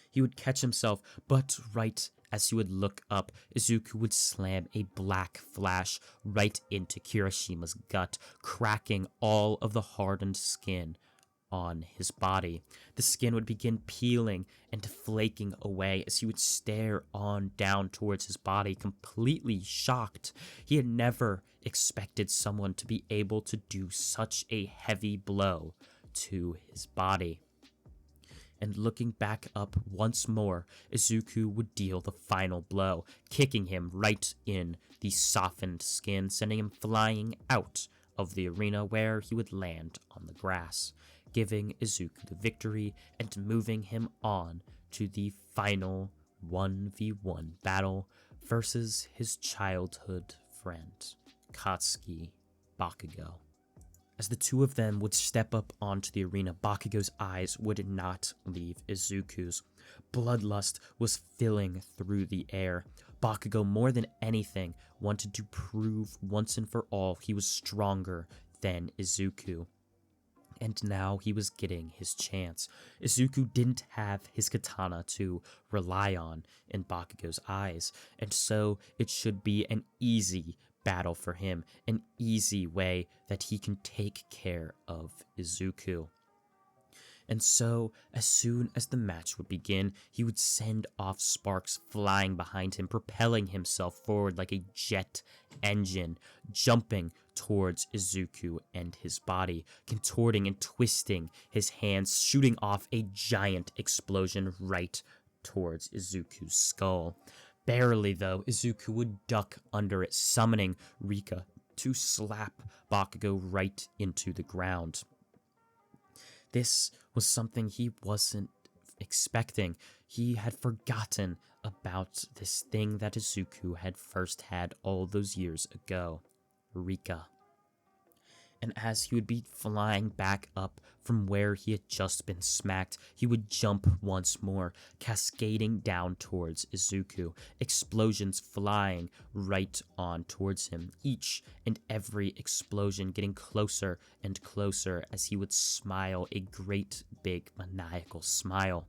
He would catch himself, but right as he would look up, Izuku would slam a black flash right into Kirishima's gut, cracking all of the hardened skin on his body. The skin would begin peeling and flaking away as he would stare on down towards his body, completely shocked. He had never expected someone to be able to do such a heavy blow to his body. And looking back up once more, Izuku would deal the final blow, kicking him right in the softened skin, sending him flying out of the arena, where he would land on the grass, giving Izuku the victory and moving him on to the final 1v1 battle versus his childhood friend, Katsuki Bakugo. As the two of them would step up onto the arena, Bakugo's eyes would not leave Izuku's. Bloodlust was filling through the air. Bakugo, more than anything, wanted to prove once and for all he was stronger than Izuku. And now he was getting his chance. Izuku didn't have his katana to rely on in Bakugo's eyes, and so it should be an easy battle for him, an easy way that he can take care of Izuku. And so, as soon as the match would begin, he would send off sparks flying behind him, propelling himself forward like a jet engine, jumping towards Izuku and his body, contorting and twisting his hands, shooting off a giant explosion right towards Izuku's skull. Barely, though, Izuku would duck under it, summoning Rika to slap Bakugo right into the ground. This was something he wasn't expecting. He had forgotten about this thing that Izuku had first had all those years ago, Rika. And as he would be flying back up from where he had just been smacked, he would jump once more, cascading down towards Izuku, explosions flying right on towards him, each and every explosion getting closer and closer as he would smile a great big maniacal smile.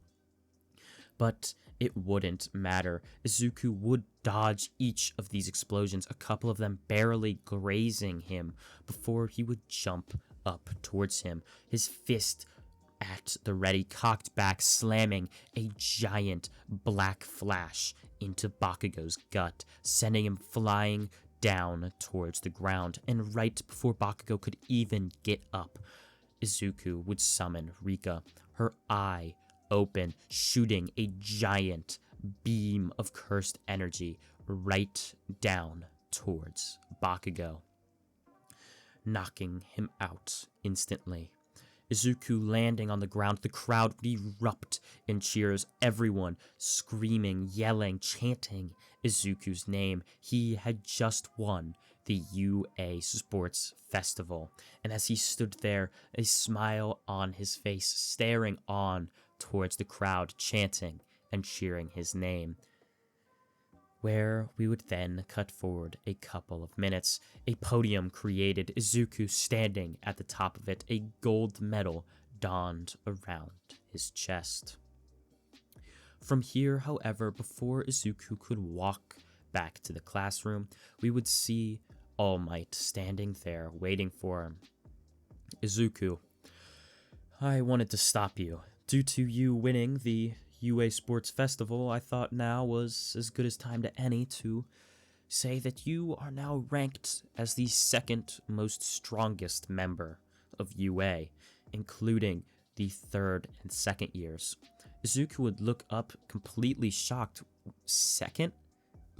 But it wouldn't matter. Izuku would dodge each of these explosions, a couple of them barely grazing him, before he would jump up towards him, his fist at the ready, cocked back, slamming a giant black flash into Bakugo's gut, sending him flying down towards the ground. And right before Bakugo could even get up, Izuku would summon Rika, her eye open, shooting a giant beam of cursed energy right down towards Bakugo, knocking him out instantly. Izuku landing on the ground, the crowd would erupt in cheers, everyone screaming, yelling, chanting Izuku's name. He had just won the UA Sports Festival, and as he stood there, a smile on his face, staring on towards the crowd, chanting and cheering his name, where we would then cut forward a couple of minutes. A podium created, Izuku standing at the top of it, a gold medal donned around his chest. From here, however, before Izuku could walk back to the classroom, we would see All Might standing there waiting for him. Izuku, I wanted to stop you. Due to you winning the UA Sports Festival, I thought now was as good as time to any to say that you are now ranked as the second most strongest member of UA, including the third and second years. Izuku would look up completely shocked. Second?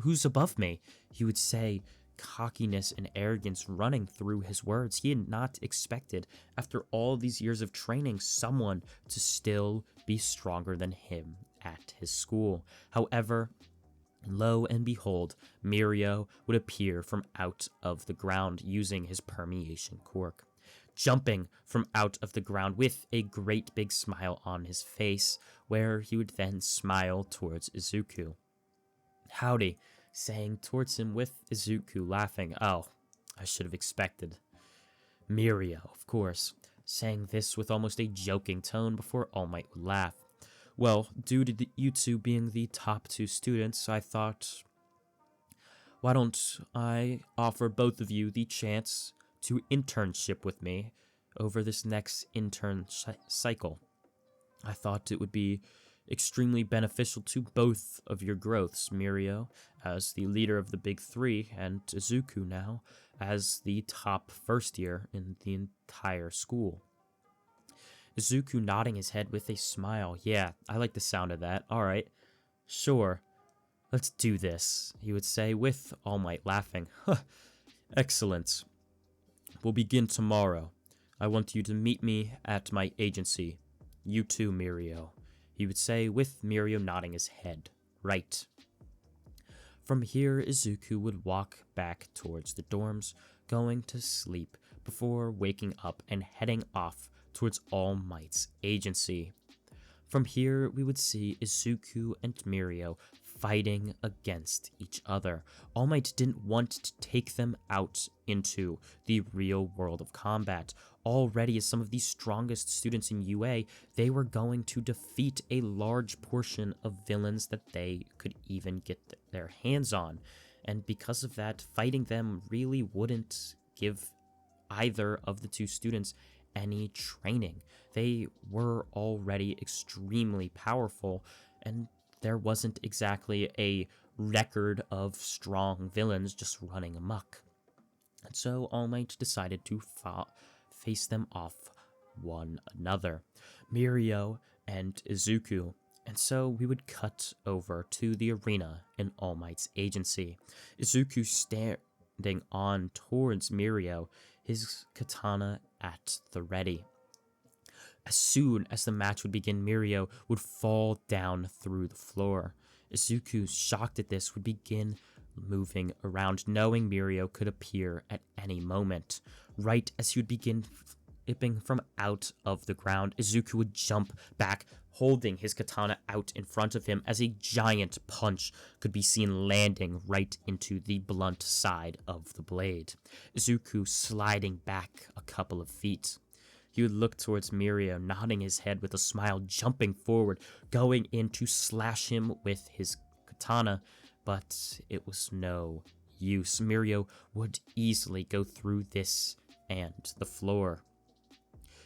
Who's above me? He would say, cockiness and arrogance running through his words. He had not expected, after all these years of training, someone to still be stronger than him at his school. However, lo and behold, Mirio would appear from out of the ground using his permeation quirk, jumping from out of the ground with a great big smile on his face, where he would then smile towards Izuku. Howdy, saying towards him with Izuku laughing. Oh, I should have expected. Mirio, of course, saying this with almost a joking tone before All Might would laugh. Well, due to you two being the top two students, I thought, why don't I offer both of you the chance to internship with me over this next intern cycle? I thought it would be extremely beneficial to both of your growths, Mirio as the leader of the Big Three, and Izuku now as the top first year in the entire school. Izuku nodding his head with a smile. Yeah, I like the sound of that. Alright, sure, let's do this, he would say with All Might laughing. Huh, excellent. We'll begin tomorrow. I want you to meet me at my agency. You too, Mirio, he would say with Mirio nodding his head. Right. From here, Izuku would walk back towards the dorms, going to sleep before waking up and heading off towards All Might's agency. From here, we would see Izuku and Mirio fighting against each other. All Might didn't want to take them out into the real world of combat. Already, as some of the strongest students in UA, they were going to defeat a large portion of villains that they could even get their hands on. And because of that, fighting them really wouldn't give either of the two students any training. They were already extremely powerful, and there wasn't exactly a record of strong villains just running amok. And so All Might decided to face them off one another, Mirio and Izuku. And so we would cut over to the arena in All Might's agency. Izuku standing on towards Mirio, his katana at the ready. As soon as the match would begin, Mirio would fall down through the floor. Izuku, shocked at this, would begin moving around, knowing Mirio could appear at any moment. Right as he would begin flipping from out of the ground, Izuku would jump back, holding his katana out in front of him as a giant punch could be seen landing right into the blunt side of the blade. Izuku sliding back a couple of feet. He would look towards Mirio, nodding his head with a smile, jumping forward, going in to slash him with his katana, but it was no use. Mirio would easily go through this and the floor.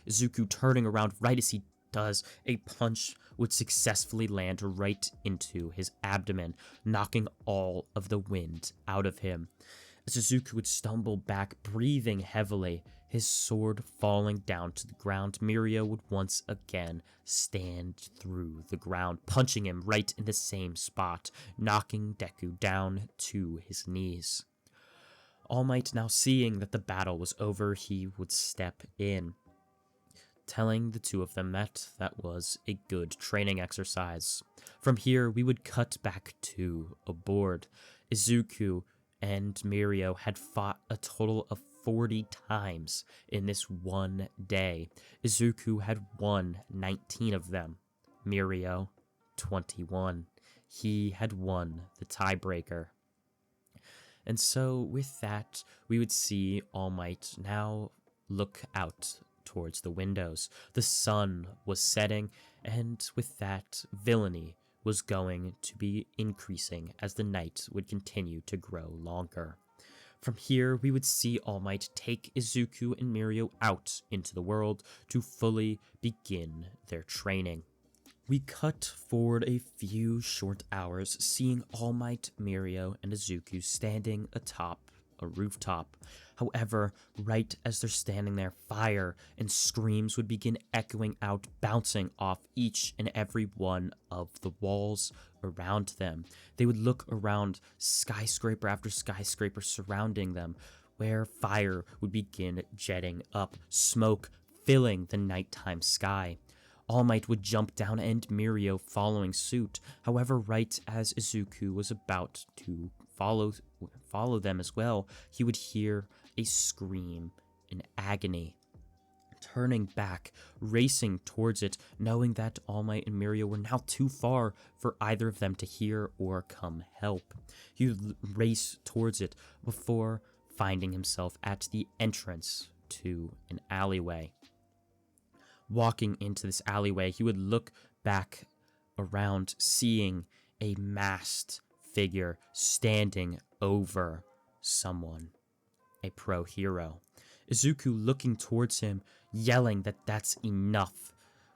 Izuku turning around right as he does, a punch would successfully land right into his abdomen, knocking all of the wind out of him. As Izuku would stumble back, breathing heavily, his sword falling down to the ground, Mirio would once again stand through the ground, punching him right in the same spot, knocking Deku down to his knees. All Might, now seeing that the battle was over, he would step in, telling the two of them that was a good training exercise. From here, we would cut back to a board. Izuku and Mirio had fought a total of 40 times in this one day. Izuku had won 19 of them, Mirio 21. He had won the tiebreaker. And so with that, we would see All Might now look out towards the windows. The sun was setting, and with that, villainy was going to be increasing as the night would continue to grow longer. From here, we would see All Might take Izuku and Mirio out into the world to fully begin their training. We cut forward a few short hours, seeing All Might, Mirio, and Izuku standing atop a rooftop. However, right as they're standing there, fire and screams would begin echoing out, bouncing off each and every one of the walls around them. They would look around, skyscraper after skyscraper surrounding them, where fire would begin jetting up, smoke filling the nighttime sky. All Might would jump down and Mirio following suit. However, right as Izuku was about to follow them as well, he would hear a scream in agony. Turning back, racing towards it, knowing that All Might and Mirio were now too far for either of them to hear or come help. He would race towards it before finding himself at the entrance to an alleyway. Walking into this alleyway, he would look back around, seeing a masked figure standing over someone, a pro hero. Izuku looking towards him, yelling that that's enough,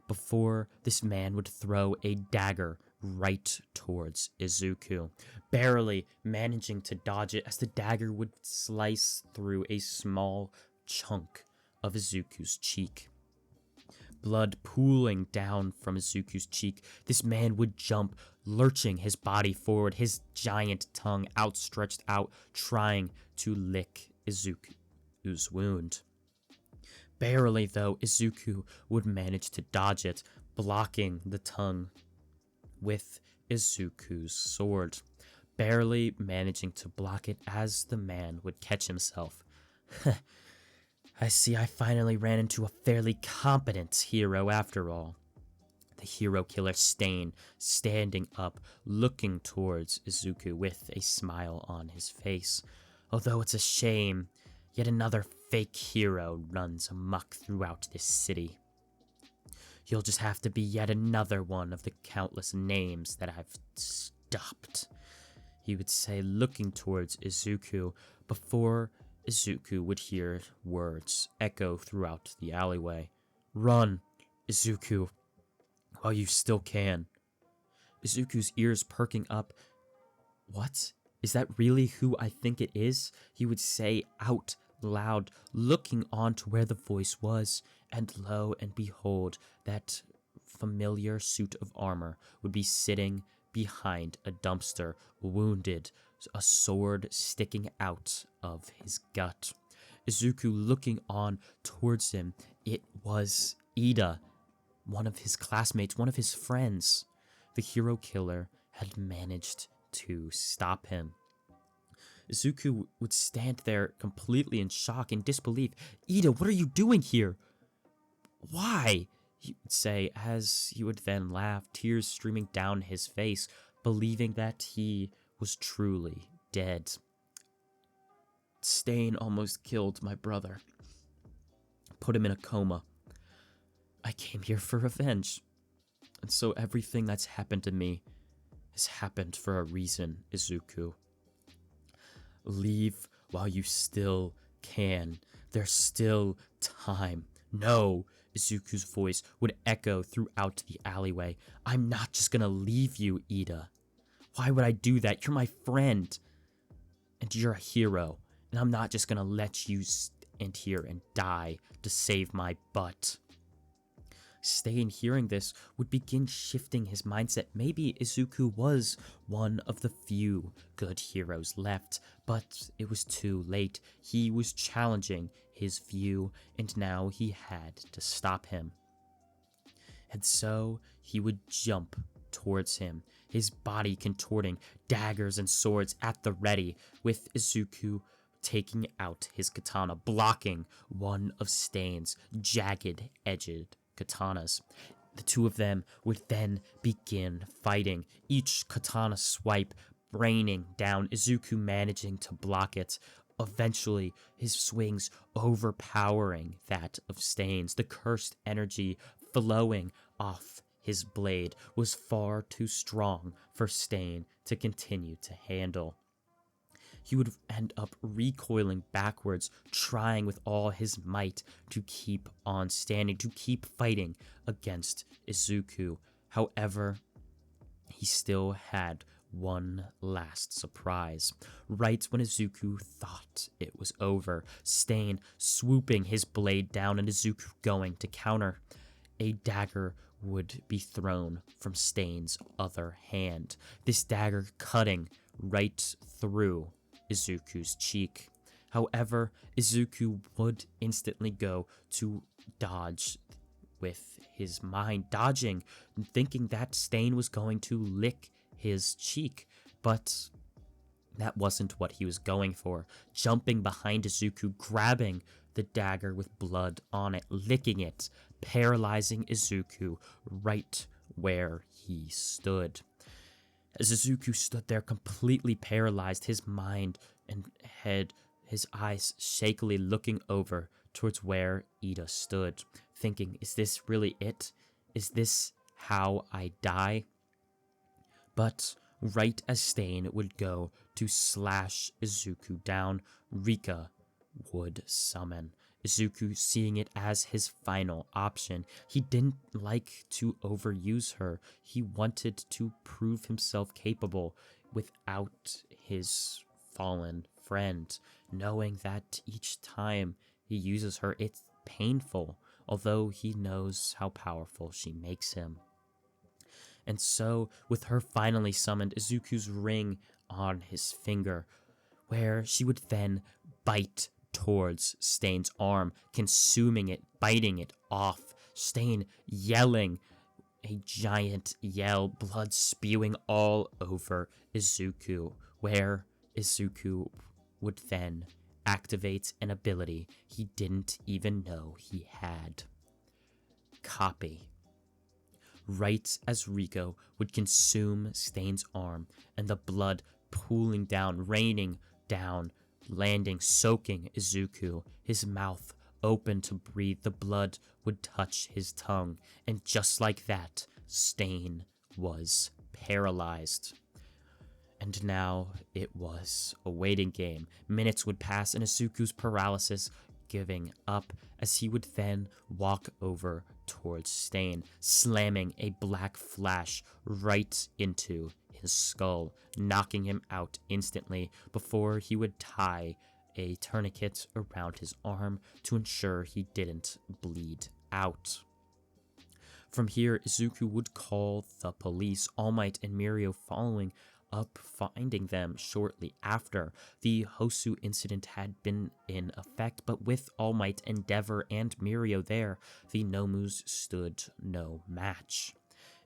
before this man would throw a dagger right towards Izuku, barely managing to dodge it as the dagger would slice through a small chunk of Izuku's cheek. Blood pooling down from Izuku's cheek, this man would jump, lurching his body forward, his giant tongue outstretched out, trying to lick Izuku's wound. Barely, though, Izuku would manage to dodge it, blocking the tongue with Izuku's sword, barely managing to block it as the man would catch himself. I see I finally ran into a fairly competent hero after all. The hero killer Stain, standing up, looking towards Izuku with a smile on his face. Although it's a shame, yet another fake hero runs amok throughout this city. You'll just have to be yet another one of the countless names that I've stopped, he would say, looking towards Izuku, before Izuku would hear words echo throughout the alleyway. Run, Izuku, while you still can. Izuku's ears perking up. What? Is that really who I think it is? He would say out loud, looking on to where the voice was, and lo and behold, that familiar suit of armor would be sitting behind a dumpster, wounded, a sword sticking out of his gut. Izuku looking on towards him. It was Ida, one of his classmates, one of his friends. The hero killer had managed to stop him. Izuku would stand there completely in shock and disbelief. Ida, what are you doing here? Why? He would say, as he would then laugh, tears streaming down his face, believing that he was truly dead. Stain almost killed my brother. Put him in a coma. I came here for revenge. And so everything that's happened to me has happened for a reason, Izuku. Leave while you still can. There's still time. No, Izuku's voice would echo throughout the alleyway. I'm not just gonna leave you, Ida. Why would I do that? You're my friend. And you're a hero. and I'm not just gonna let you stand here and die to save my butt. Stain, hearing this, would begin shifting his mindset. Maybe Izuku was one of the few good heroes left, but it was too late. He was challenging his view, and now he had to stop him. And so he would jump towards him, his body contorting, daggers and swords at the ready, with Izuku taking out his katana, blocking one of Stain's jagged-edged katanas. The two of them would then begin fighting, each katana swipe raining down, Izuku managing to block it. Eventually, his swings overpowering that of Stain's. The cursed energy flowing off his blade was far too strong for Stain to continue to handle. He would end up recoiling backwards, trying with all his might to keep on standing, to keep fighting against Izuku. However, he still had one last surprise. Right when Izuku thought it was over, Stain swooping his blade down and Izuku going to counter. A dagger would be thrown from Stain's other hand, this dagger cutting right through Izuku's cheek. However, Izuku would instantly go to dodge with his mind, dodging and thinking that Stain was going to lick his cheek, but that wasn't what he was going for. Jumping behind Izuku, grabbing the dagger with blood on it, licking it, paralyzing Izuku right where he stood. As Izuku stood there completely paralyzed, his mind and head, his eyes shakily looking over towards where Ida stood, thinking, is this really it? Is this how I die? But right as Stain would go to slash Izuku down, Rika would summon. Izuku seeing it as his final option. He didn't like to overuse her. He wanted to prove himself capable without his fallen friend, knowing that each time he uses her, it's painful, although he knows how powerful she makes him. And so, with her finally summoned, Izuku's ring on his finger, where she would then bite towards Stain's arm, consuming it, biting it off. Stain yelling a giant yell, blood spewing all over Izuku, where Izuku would then activate an ability he didn't even know he had. Copy. Right as Rico would consume Stain's arm and the blood pooling down, raining down, landing, soaking Izuku, his mouth open to breathe, the blood would touch his tongue, and just like that, Stain was paralyzed. And now it was a waiting game. Minutes would pass and Izuku's paralysis giving up as he would then walk over towards Stain, slamming a black flash right into his skull, knocking him out instantly before he would tie a tourniquet around his arm to ensure he didn't bleed out. From here, Izuku would call the police, All Might and Mirio following up, finding them shortly after. The Hosu incident had been in effect, but with All Might, Endeavor, and Mirio there, the Nomus stood no match.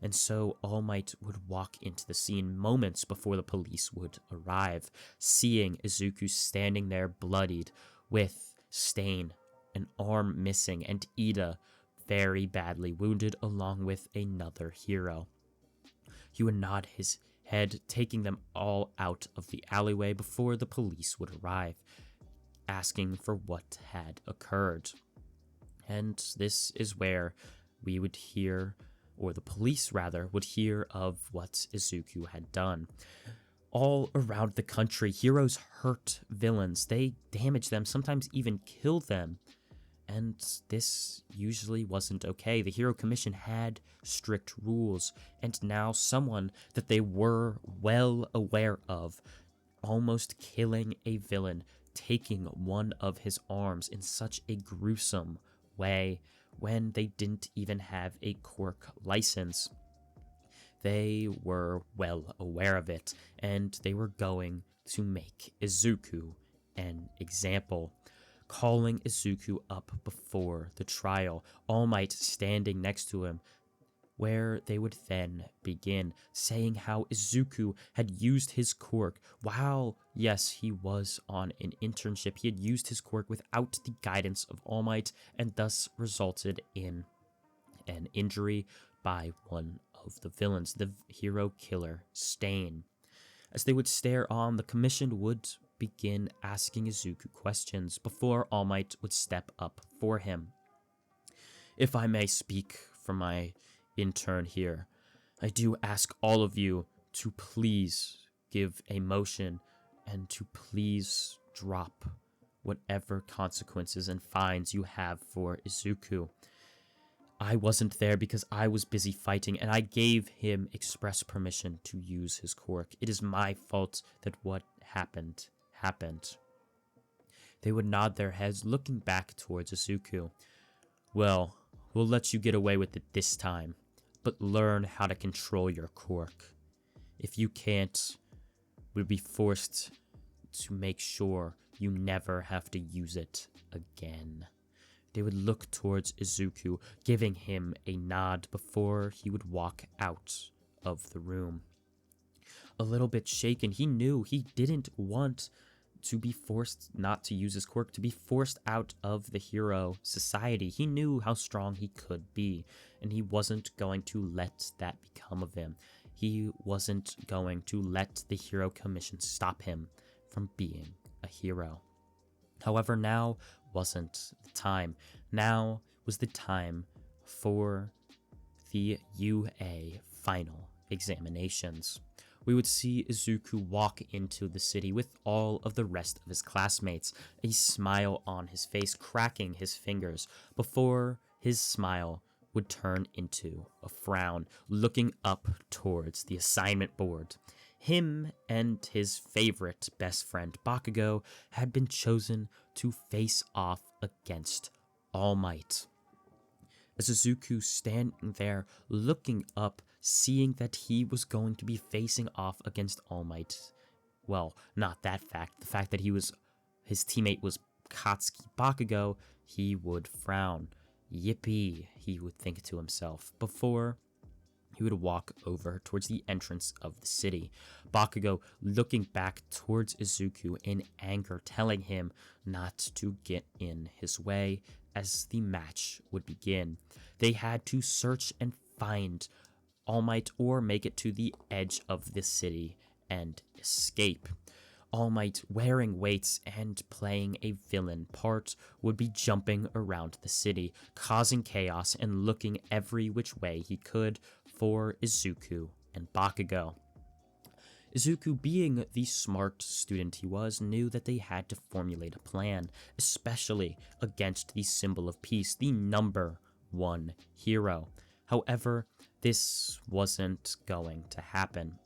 And so All Might would walk into the scene moments before the police would arrive, seeing Izuku standing there bloodied, with Stain, an arm missing, and Ida very badly wounded along with another hero. He would nod his head, taking them all out of the alleyway before the police would arrive, asking for what had occurred. And this is where we would hear, or the police rather, would hear of what Izuku had done. All around the country, heroes hurt villains. They damage them, sometimes even kill them. And this usually wasn't okay. The Hero Commission had strict rules, and now someone that they were well aware of, almost killing a villain, taking one of his arms in such a gruesome way when they didn't even have a quirk license. They were well aware of it, and they were going to make Izuku an example. Calling Izuku up before the trial, All Might standing next to him, where they would then begin, saying how Izuku had used his quirk while, yes, he was on an internship. He had used his quirk without the guidance of All Might, and thus resulted in an injury by one of the villains, the hero killer Stain. As they would stare on, the commission would begin asking Izuku questions before All Might would step up for him. If I may speak for my intern here, I do ask all of you to please give a motion and to please drop whatever consequences and fines you have for Izuku. I wasn't there because I was busy fighting, and I gave him express permission to use his quirk. It is my fault that what happened. They would nod their heads, looking back towards Izuku. Well, we'll let you get away with it this time, but learn how to control your quirk. If you can't, we'll be forced to make sure you never have to use it again. They would look towards Izuku, giving him a nod before he would walk out of the room. A little bit shaken, he knew he didn't want to be forced not to use his quirk, to be forced out of the hero society. He knew how strong he could be, and he wasn't going to let that become of him. He wasn't going to let the hero commission stop him from being a hero. However, now wasn't the time. Now was the time for the UA final examinations. We would see Izuku walk into the city with all of the rest of his classmates, a smile on his face, cracking his fingers, before his smile would turn into a frown, looking up towards the assignment board. Him and his favorite best friend Bakugo had been chosen to face off against All Might. As Izuku standing there looking up, seeing that he was going to be facing off against All Might, well, not that fact, the fact that his teammate was Katsuki Bakugo, he would frown. Yippee, he would think to himself, before he would walk over towards the entrance of the city. Bakugo looking back towards Izuku in anger, telling him not to get in his way as the match would begin. They had to search and find All Might or make it to the edge of the city and escape. All Might, wearing weights and playing a villain part, would be jumping around the city, causing chaos and looking every which way he could for Izuku and Bakugo. Izuku, being the smart student he was, knew that they had to formulate a plan, especially against the symbol of peace, the number one hero. However, this wasn't going to happen.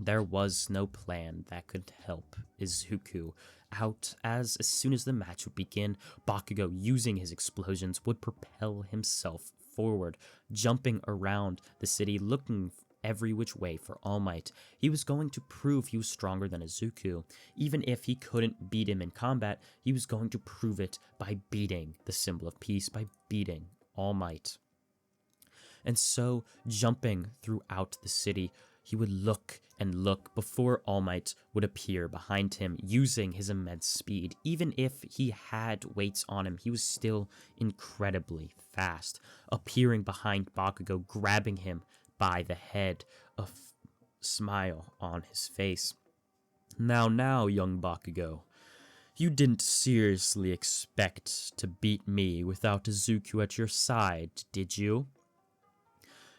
There was no plan that could help Izuku out, as soon as the match would begin, Bakugo, using his explosions, would propel himself forward, jumping around the city, looking every which way for All Might. He was going to prove he was stronger than Izuku. Even if he couldn't beat him in combat, he was going to prove it by beating the symbol of peace, by beating All Might. And so, jumping throughout the city, he would look and look before All Might would appear behind him, using his immense speed. Even if he had weights on him, he was still incredibly fast, appearing behind Bakugo, grabbing him by the head, a smile on his face. Now, young Bakugo, you didn't seriously expect to beat me without Izuku at your side, did you?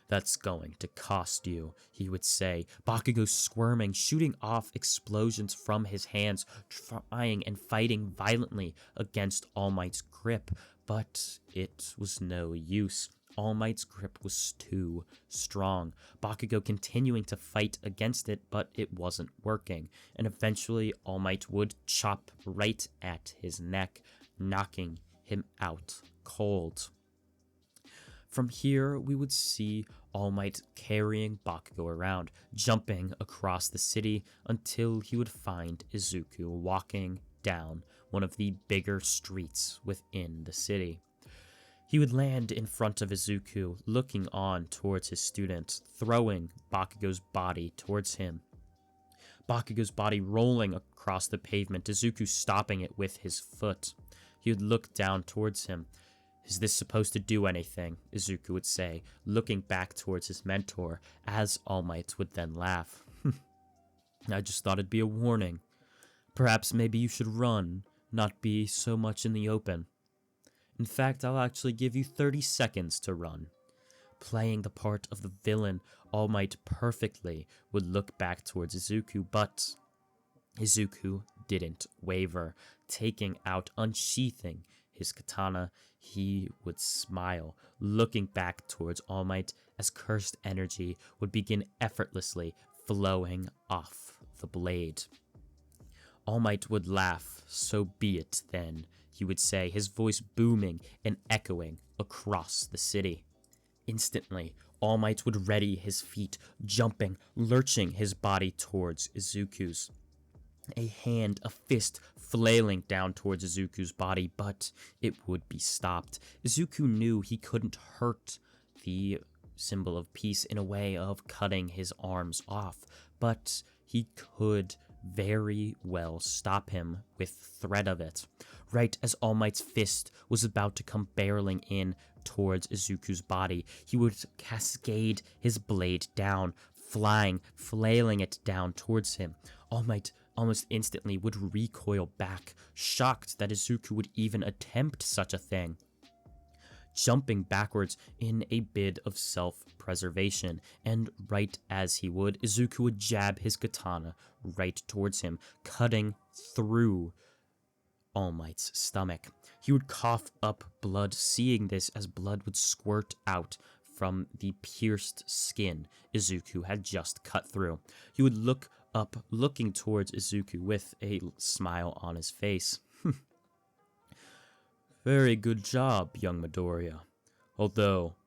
That's going to cost you, he would say, Bakugo squirming, shooting off explosions from his hands, trying and fighting violently against All Might's grip, but it was no use. All Might's grip was too strong. Bakugo continuing to fight against it, but it wasn't working, and eventually All Might would chop right at his neck, knocking him out cold. From here, we would see All Might carrying Bakugo around, jumping across the city until he would find Izuku walking down one of the bigger streets within the city. He would land in front of Izuku, looking on towards his student, throwing Bakugo's body towards him. Bakugo's body rolling across the pavement, Izuku stopping it with his foot. He would look down towards him. "Is this supposed to do anything?" Izuku would say, looking back towards his mentor, as All Might would then laugh. "I just thought it'd be a warning. Perhaps maybe you should run, not be so much in the open. In fact, I'll actually give you 30 seconds to run." Playing the part of the villain, All Might perfectly would look back towards Izuku, but Izuku didn't waver. Unsheathing his katana, he would smile, looking back towards All Might as cursed energy would begin effortlessly flowing off the blade. All Might would laugh. "So be it, then," he would say, his voice booming and echoing across the city. Instantly, All Might would ready his feet, jumping, lurching his body towards Izuku's. A fist flailing down towards Izuku's body, but it would be stopped. Izuku knew he couldn't hurt the symbol of peace in a way of cutting his arms off, but he could very well stop him with threat of it. Right as All Might's fist was about to come barreling in towards Izuku's body, he would cascade his blade down, flailing it down towards him. All Might almost instantly would recoil back, shocked that Izuku would even attempt such a thing. Jumping backwards in a bid of self-preservation, and right as he would, Izuku would jab his katana right towards him, cutting through All Might's stomach. He would cough up blood, seeing this as blood would squirt out from the pierced skin Izuku had just cut through. He would look up, looking towards Izuku with a smile on his face. "Very good job, young Midoriya. Although,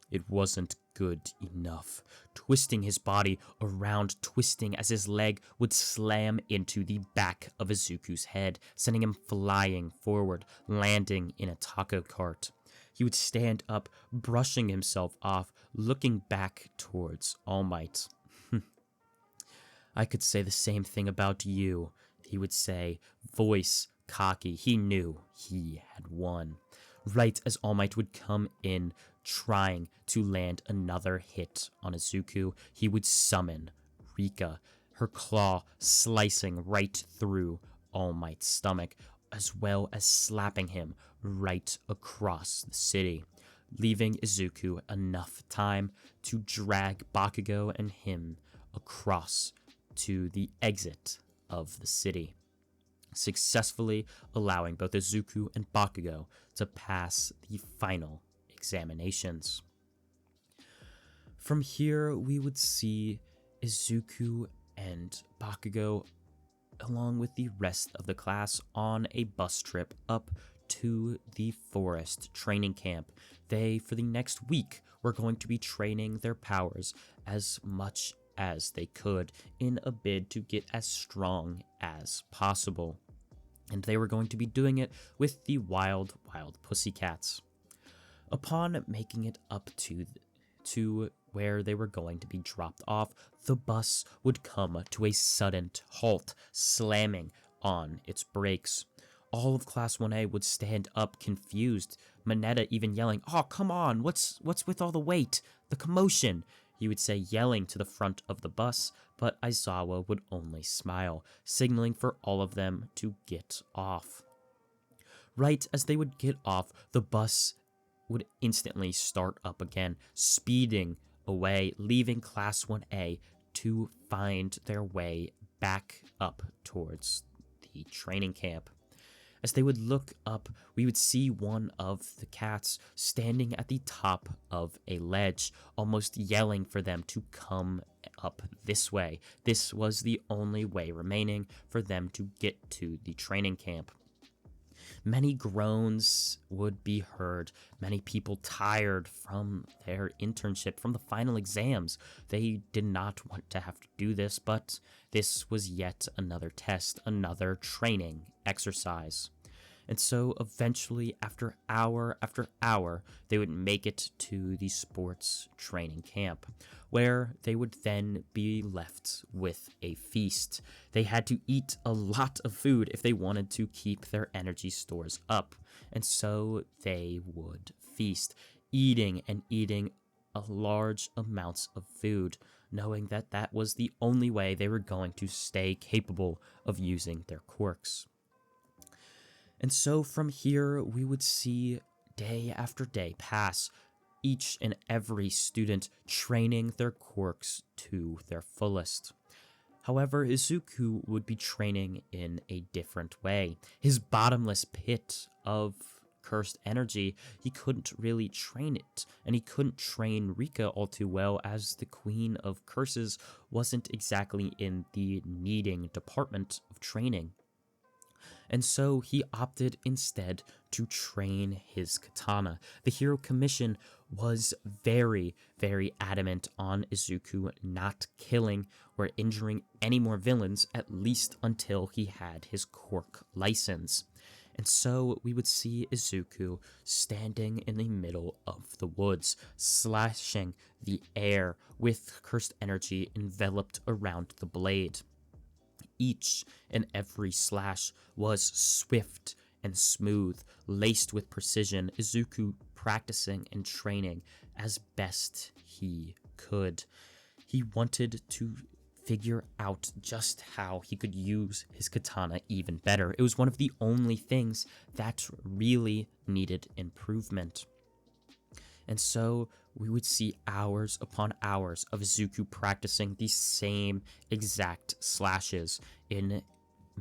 it wasn't good enough." Twisting his body around, twisting as his leg would slam into the back of Izuku's head, sending him flying forward, landing in a taco cart. He would stand up, brushing himself off, looking back towards All Might. "I could say the same thing about you," he would say, voice cocky. He knew he had won. Right as All Might would come in, trying to land another hit on Izuku, he would summon Rika, her claw slicing right through All Might's stomach, as well as slapping him right across the city, leaving Izuku enough time to drag Bakugo and him across to the exit of the city, successfully allowing both Izuku and Bakugo to pass the final examinations. From here, we would see Izuku and Bakugo, along with the rest of the class, on a bus trip up to the forest training camp. They, for the next week, were going to be training their powers as much as they could in a bid to get as strong as possible. And they were going to be doing it with the wild pussycats. Upon making it up to where they were going to be dropped off, the bus would come to a sudden halt, slamming on its brakes. All of Class 1A would stand up confused, Mineta even yelling, "Oh, come on, what's with all the weight? The commotion!" He would say, yelling to the front of the bus, but Aizawa would only smile, signaling for all of them to get off. Right as they would get off, the bus would instantly start up again, speeding away, leaving Class 1A to find their way back up towards the training camp. As they would look up, we would see one of the cats standing at the top of a ledge, almost yelling for them to come up this way. This was the only way remaining for them to get to the training camp. Many groans would be heard, many people tired from their internship, from the final exams. They did not want to have to do this, but this was yet another test, another training exercise. And so eventually, after hour, they would make it to the sports training camp, where they would then be left with a feast. They had to eat a lot of food if they wanted to keep their energy stores up, and so they would feast, eating and eating a large amounts of food, knowing that that was the only way they were going to stay capable of using their quirks. And so from here, we would see day after day pass, each and every student training their quirks to their fullest. However, Izuku would be training in a different way. His bottomless pit of cursed energy, he couldn't really train it, and he couldn't train Rika all too well, as the Queen of Curses wasn't exactly in the needing department of training. And so he opted instead to train his katana. The Hero Commission was very, very adamant on Izuku not killing or injuring any more villains, at least until he had his quirk license. And so we would see Izuku standing in the middle of the woods, slashing the air with cursed energy enveloped around the blade. Each and every slash was swift and smooth, laced with precision, Izuku practicing and training as best he could. He wanted to figure out just how he could use his katana even better. It was one of the only things that really needed improvement. And so we would see hours upon hours of Izuku practicing the same exact slashes in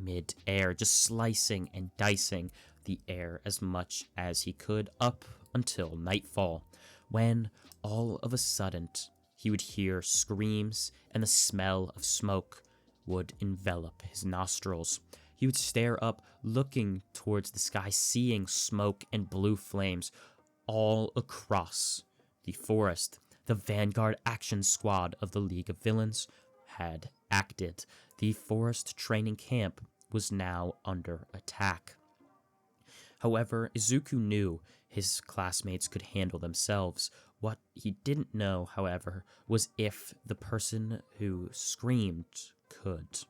mid-air, just slicing and dicing the air as much as he could up until nightfall, when all of a sudden he would hear screams and the smell of smoke would envelop his nostrils. He would stare up, looking towards the sky, seeing smoke and blue flames all across the forest. The Vanguard Action Squad of the League of Villains had acted. The forest training camp was now under attack. However, Izuku knew his classmates could handle themselves. What he didn't know, however, was if the person who screamed could.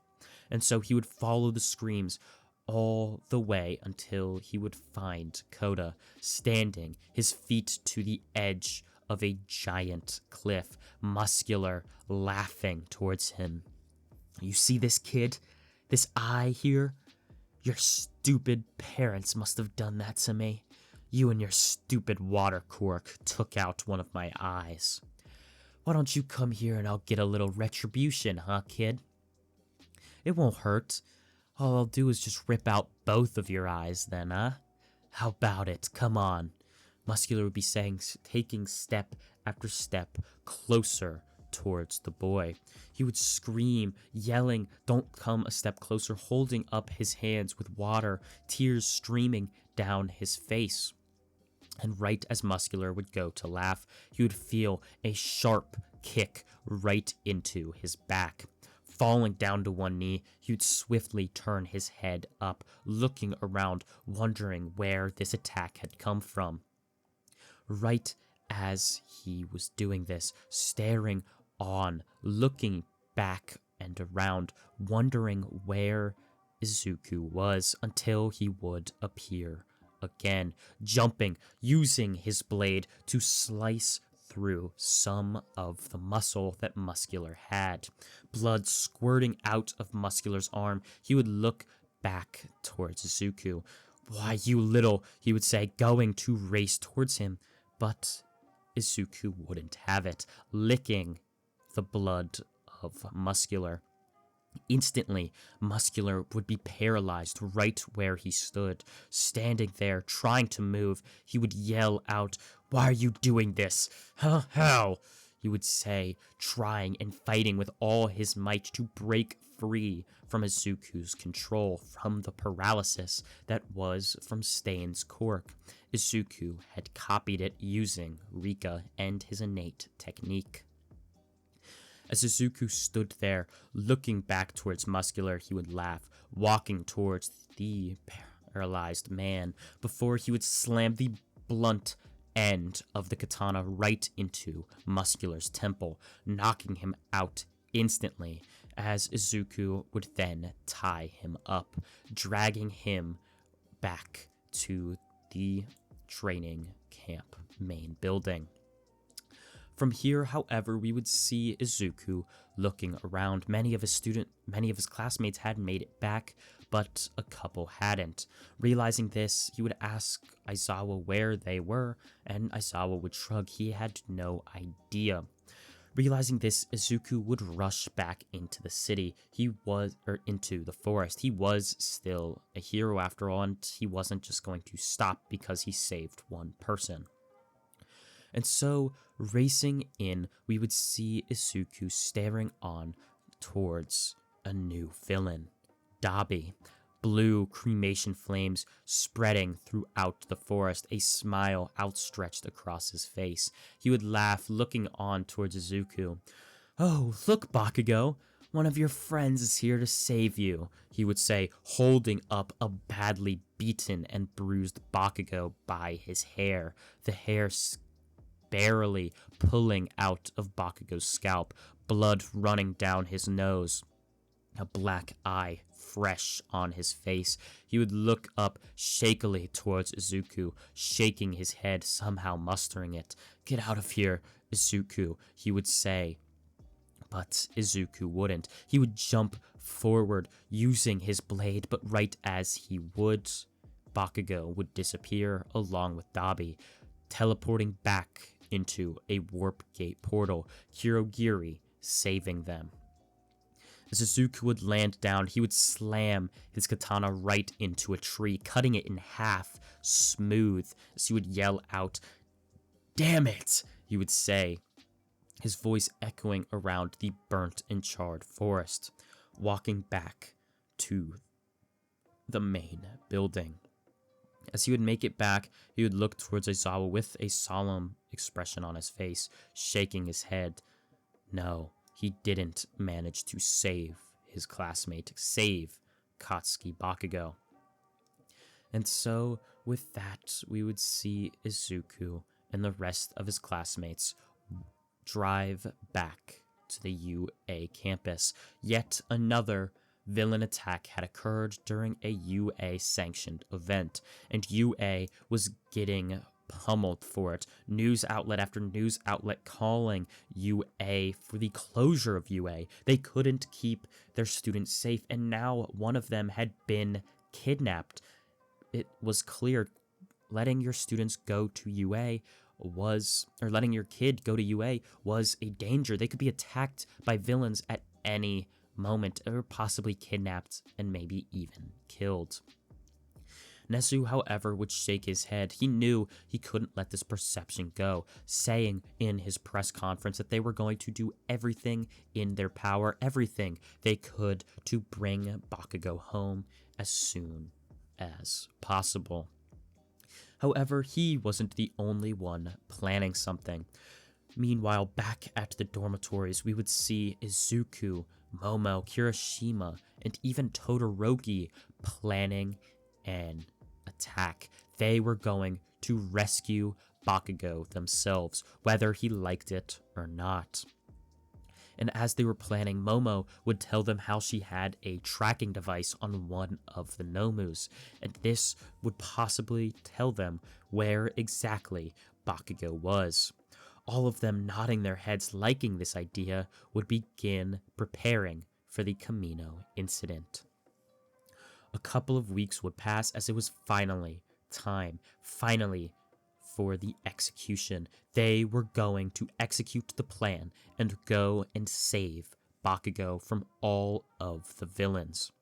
And so he would follow the screams all the way until he would find Koda standing, his feet to the edge of a giant cliff, muscular, laughing towards him. "You see this kid? This eye here? Your stupid parents must have done that to me. You and your stupid water quirk took out one of my eyes. Why don't you come here and I'll get a little retribution, huh, kid? It won't hurt. All I'll do is just rip out both of your eyes then, huh? How about it? Come on." Muscular would be saying, taking step after step closer towards the boy. He would scream, yelling, "Don't come a step closer," holding up his hands with water, tears streaming down his face. And right as Muscular would go to laugh, he would feel a sharp kick right into his back. Falling down to one knee, he would swiftly turn his head up, looking around, wondering where this attack had come from. Right as he was doing this, staring on, looking back and around, wondering where Izuku was, until he would appear again, jumping, using his blade to slice through some of the muscle that Muscular had. Blood squirting out of Muscular's arm, he would look back towards Izuku. "Why, you little," he would say, going to race towards him. But Izuku wouldn't have it, licking the blood of Muscular. Instantly, Muscular would be paralyzed right where he stood. Standing there, trying to move, he would yell out, "Why are you doing this? Huh? How?" He would say, trying and fighting with all his might to break free from Izuku's control, from the paralysis that was from Stain's quirk. Izuku had copied it using Rika and his innate technique. As Izuku stood there, looking back towards Muscular, he would laugh, walking towards the paralyzed man, before he would slam the blunt end of the katana right into Muscular's temple, knocking him out instantly, as Izuku would then tie him up, dragging him back to the training camp main building. From here, however, we would see Izuku looking around. Many of his classmates had made it back, but a couple hadn't. Realizing this, he would ask Aizawa where they were, and Aizawa would shrug. He had no idea. Realizing this, Izuku would rush back into the city. Into the forest. He was still a hero after all, and he wasn't just going to stop because he saved one person. And so, racing in, we would see Izuku staring on towards a new villain, Dabi. Blue cremation flames spreading throughout the forest, a smile outstretched across his face. He would laugh, looking on towards Izuku. "Oh, look, Bakugo! One of your friends is here to save you," he would say, holding up a badly beaten and bruised Bakugo by his hair. The hair barely pulling out of Bakugo's scalp, blood running down his nose, a black eye fresh on his face. He would look up shakily towards Izuku, shaking his head, somehow mustering it. "Get out of here, Izuku," he would say. But Izuku wouldn't. He would jump forward, using his blade, but right as he would, Bakugo would disappear along with Dabi, teleporting back into a warp gate portal, Kurogiri saving them. As Izuku would land down, he would slam his katana right into a tree, cutting it in half, smooth, as he would yell out, "Damn it!" he would say, his voice echoing around the burnt and charred forest, walking back to the main building. As he would make it back, he would look towards Aizawa with a solemn expression on his face, shaking his head. No, he didn't manage to save his classmate, save Katsuki Bakugo. And so, with that, we would see Izuku and the rest of his classmates drive back to the UA campus. Yet another villain attack had occurred during a UA-sanctioned event, and UA was getting pummeled for it. News outlet after news outlet calling UA for the closure of UA. They couldn't keep their students safe, and now one of them had been kidnapped. It was clear letting your students go to UA letting your kid go to UA was a danger. They could be attacked by villains at any moment, or possibly kidnapped and maybe even killed. Nezu, however, would shake his head. He knew he couldn't let this perception go, saying in his press conference that they were going to do everything in their power, everything they could to bring Bakugo home as soon as possible. However, he wasn't the only one planning something. Meanwhile, back at the dormitories, we would see Izuku, Momo, Kirishima, and even Todoroki planning an attack. They were going to rescue Bakugo themselves, whether he liked it or not. And as they were planning, Momo would tell them how she had a tracking device on one of the Nomus, and this would possibly tell them where exactly Bakugo was. All of them nodding their heads, liking this idea, would begin preparing for the Camino incident. A couple of weeks would pass as it was finally for the execution. They were going to execute the plan and go and save Bakugo from all of the villains.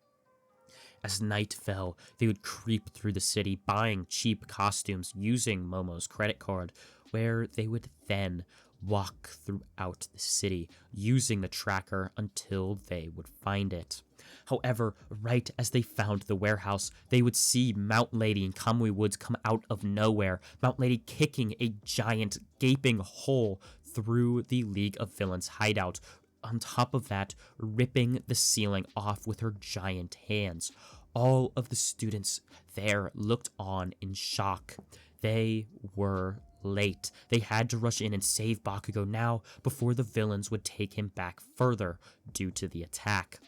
As night fell, they would creep through the city buying cheap costumes using Momo's credit card, where they would then walk throughout the city using the tracker until they would find it. However, right as they found the warehouse, they would see Mount Lady and Kamui Woods come out of nowhere, Mount Lady kicking a giant gaping hole through the League of Villains hideout. On top of that, ripping the ceiling off with her giant hands. All of the students there looked on in shock. They were late. They had to rush in and save Bakugo now before the villains would take him back further due to the attack.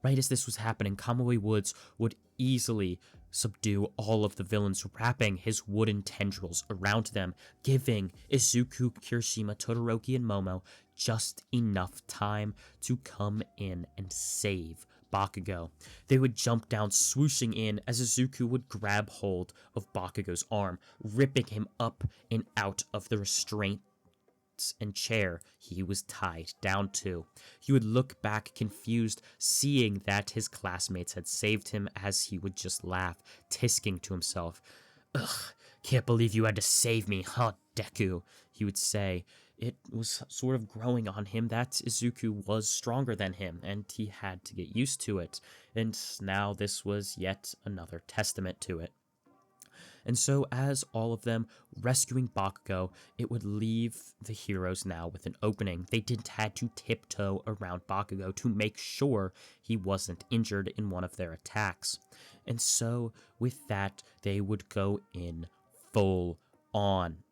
Right as this was happening, Kamui Woods would easily subdue all of the villains, wrapping his wooden tendrils around them, giving Izuku, Kirishima, Todoroki, and Momo just enough time to come in and save Bakugo. They would jump down, swooshing in as Izuku would grab hold of Bakugo's arm, ripping him up and out of the restraints and chair he was tied down to. He would look back confused, seeing that his classmates had saved him, as he would just laugh, tisking to himself. "Ugh, can't believe you had to save me, huh, Deku?" he would say. It was sort of growing on him that Izuku was stronger than him, and he had to get used to it, and now this was yet another testament to it. And so, as all of them rescuing Bakugo, it would leave the heroes now with an opening. They didn't had to tiptoe around Bakugo to make sure he wasn't injured in one of their attacks. And so, with that, they would go in full on.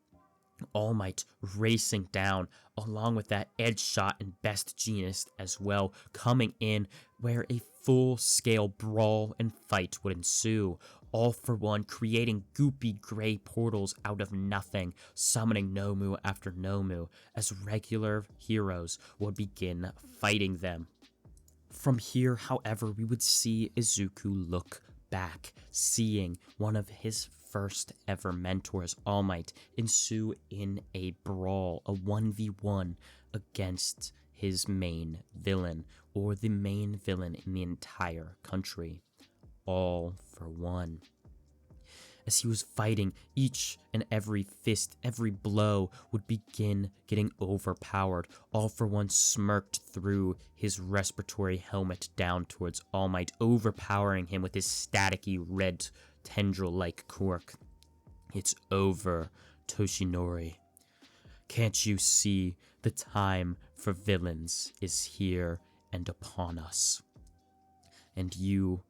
All Might racing down, along with that Edge Shot and Best Genius as well, coming in where a full-scale brawl and fight would ensue. All for One creating goopy gray portals out of nothing, summoning Nomu after Nomu, as regular heroes would begin fighting them. From here, however, we would see Izuku look back, seeing one of his first ever mentors, All Might, ensue in a brawl, a 1v1 against his main villain, or the main villain in the entire country. All for One. As he was fighting, each and every fist, every blow would begin getting overpowered. All for One smirked through his respiratory helmet down towards All Might, overpowering him with his staticky red tendril-like quirk. "It's over, Toshinori. Can't you see the time for villains is here and upon us? And you're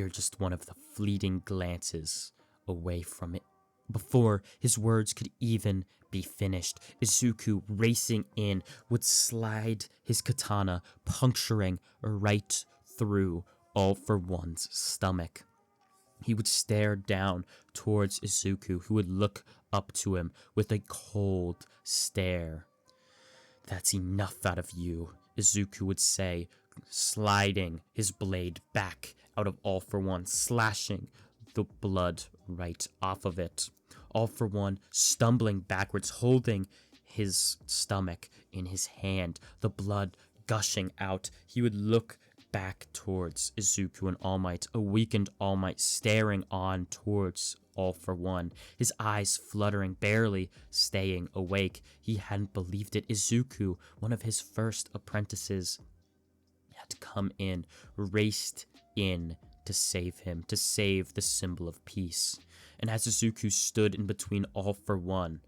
just one of the fleeting glances away from it." Before his words could even be finished, Izuku, racing in, would slide his katana, puncturing right through All for One's stomach. He would stare down towards Izuku, who would look up to him with a cold stare. "That's enough out of you," Izuku would say, sliding his blade back out of All for One, slashing the blood right off of it. All for One stumbling backwards, holding his stomach in his hand, the blood gushing out. He would look back towards Izuku and All Might, a weakened All Might staring on towards All for One, his eyes fluttering, barely staying awake. He hadn't believed it. Izuku, one of his first apprentices, had come in, raced in to save him, to save the symbol of peace. And as Izuku stood in between All for One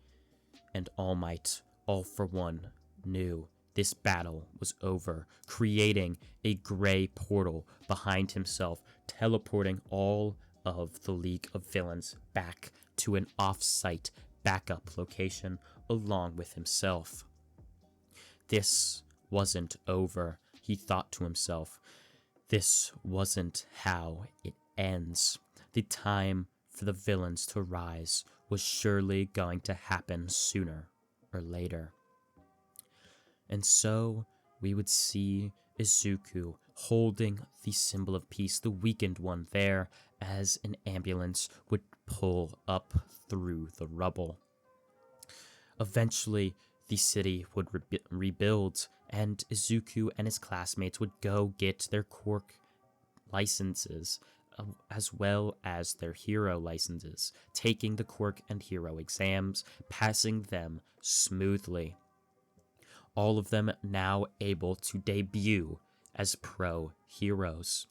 and All Might, All for One knew this battle was over, creating a gray portal behind himself, teleporting all of the League of Villains back to an off-site backup location along with himself. This wasn't over, he thought to himself. This wasn't how it ends. The time for the villains to rise was surely going to happen sooner or later. And so we would see Izuku holding the symbol of peace, the weakened one, there as an ambulance would pull up through the rubble. Eventually, The city would rebuild, and Izuku and his classmates would go get their quirk licenses, as well as their hero licenses, taking the quirk and hero exams, passing them smoothly. All of them now able to debut as pro heroes.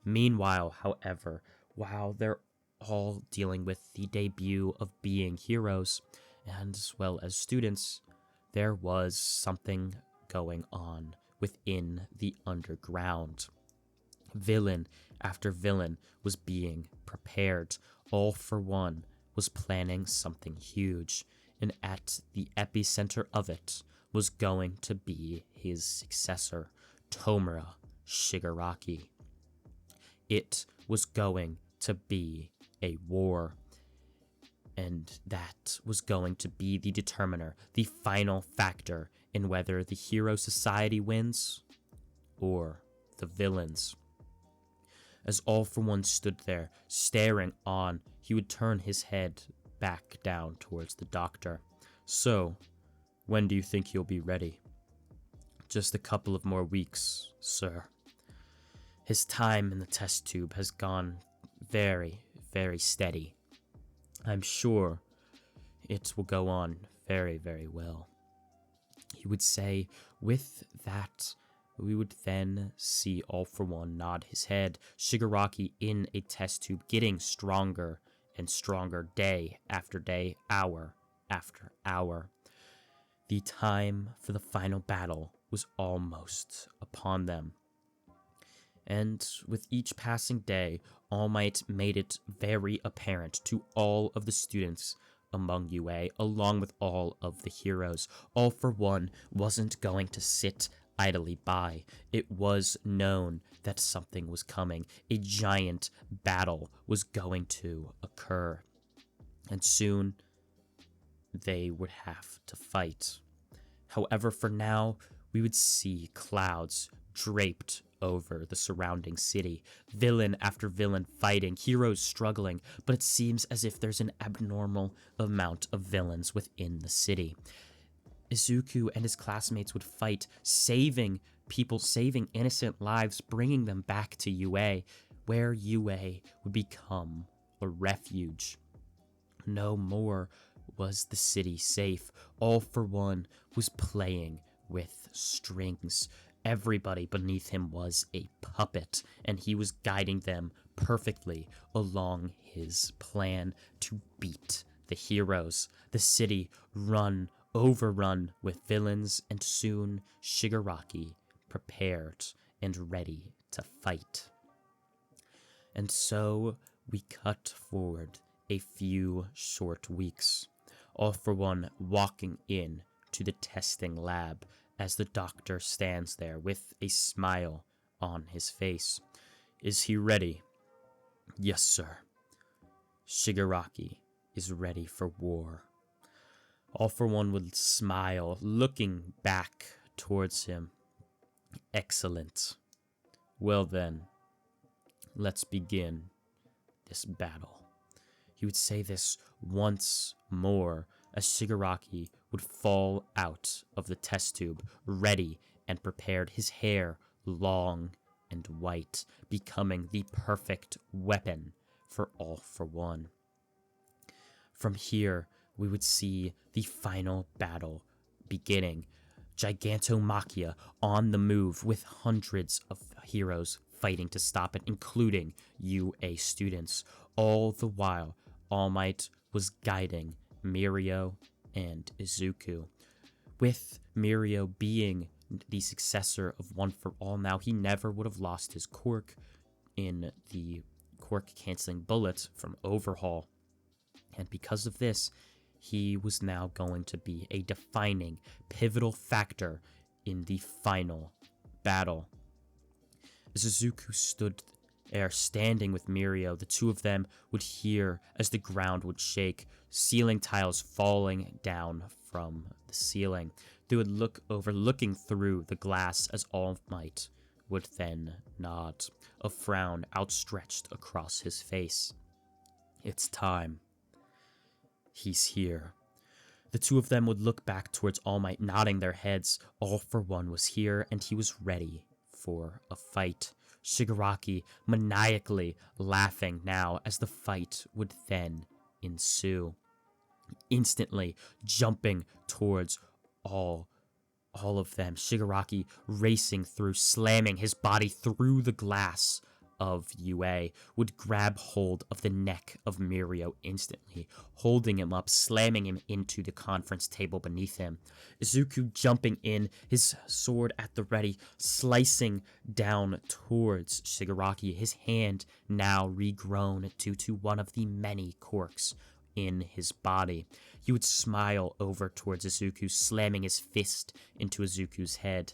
Meanwhile, however, while they're all dealing with the debut of being heroes, and as well as students, there was something going on within the underground. Villain after villain was being prepared. All for One was planning something huge, and at the epicenter of it was going to be his successor, Tomura Shigaraki. It was going to be a war, and that was going to be the determiner, the final factor in whether the hero society wins or the villains. As All for One stood there, staring on, he would turn his head back down towards the doctor. So, when do you think you'll be ready? Just a couple of more weeks, sir. His time in the test tube has gone very, very steady. I'm sure it will go on very, very well. He would say, with that, we would then see All for One nod his head, Shigaraki in a test tube, getting stronger and stronger day after day, hour after hour. The time for the final battle was almost upon them. And with each passing day, All Might made it very apparent to all of the students among UA, along with all of the heroes. All for One wasn't going to sit idly by. It was known that something was coming. A giant battle was going to occur. And soon, they would have to fight. However, for now, we would see clouds draped over the surrounding city. Villain after villain fighting, heroes struggling, but it seems as if there's an abnormal amount of villains within the city. Izuku and his classmates would fight, saving people, saving innocent lives, bringing them back to UA, where UA would become a refuge. No more was the city safe. All for One was playing with strings. Everybody beneath him was a puppet, and he was guiding them perfectly along his plan to beat the heroes. The city overrun with villains, and soon Shigaraki prepared and ready to fight. And so we cut forward a few short weeks, All for One walking in to the testing lab as the doctor stands there with a smile on his face. Is he ready? Yes, sir. Shigaraki is ready for war. All for One would smile, looking back towards him. Excellent. Well then, let's begin this battle. He would say this once more as Shigaraki would fall out of the test tube, ready and prepared, his hair long and white, becoming the perfect weapon for All for One. From here, we would see the final battle beginning. Gigantomachia on the move with hundreds of heroes fighting to stop it, including UA students. All the while, All Might was guiding Mirio and Izuku. With Mirio being the successor of One for All now, he never would have lost his quirk in the quirk canceling bullet from Overhaul. And because of this, he was now going to be a defining, pivotal factor in the final battle. As Izuku stood there standing with Mirio, the two of them would hear as the ground would shake, ceiling tiles falling down from the ceiling. They would look over, looking through the glass as All Might would then nod, a frown outstretched across his face. It's time. He's here. The two of them would look back towards All Might, nodding their heads. All for One was here, and he was ready for a fight. Shigaraki maniacally laughing now as the fight would then ensue. Instantly jumping towards all of them, Shigaraki racing through, slamming his body through the glass of UA, would grab hold of the neck of Mirio instantly, holding him up, slamming him into the conference table beneath him. Izuku jumping in, his sword at the ready, slicing down towards Shigaraki, his hand now regrown due to one of the many quirks in his body. He would smile over towards Izuku, slamming his fist into Izuku's head.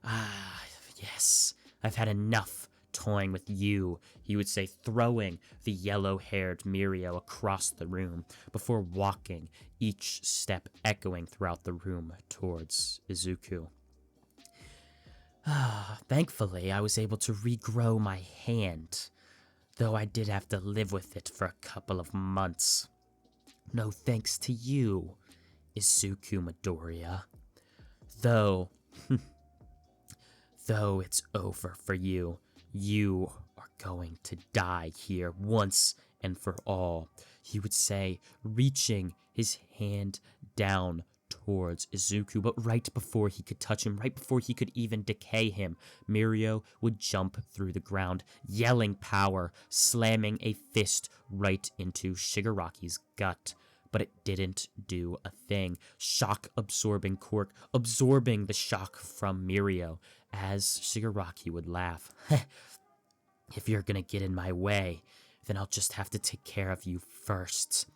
"Ah, yes, I've had enough toying with you," he would say, throwing the yellow-haired Mirio across the room before walking, each step echoing throughout the room towards Izuku. Thankfully, I was able to regrow my hand, though I did have to live with it for a couple of months. No thanks to you, Izuku Midoriya. Though it's over for you, you are going to die here once and for all, he would say, reaching his hand down towards Izuku, but right before he could touch him, right before he could even decay him, Mirio would jump through the ground, yelling power, slamming a fist right into Shigaraki's gut. But it didn't do a thing. Shock-absorbing quirk, absorbing the shock from Mirio, as Shigaraki would laugh. "If you're gonna get in my way, then I'll just have to take care of you first."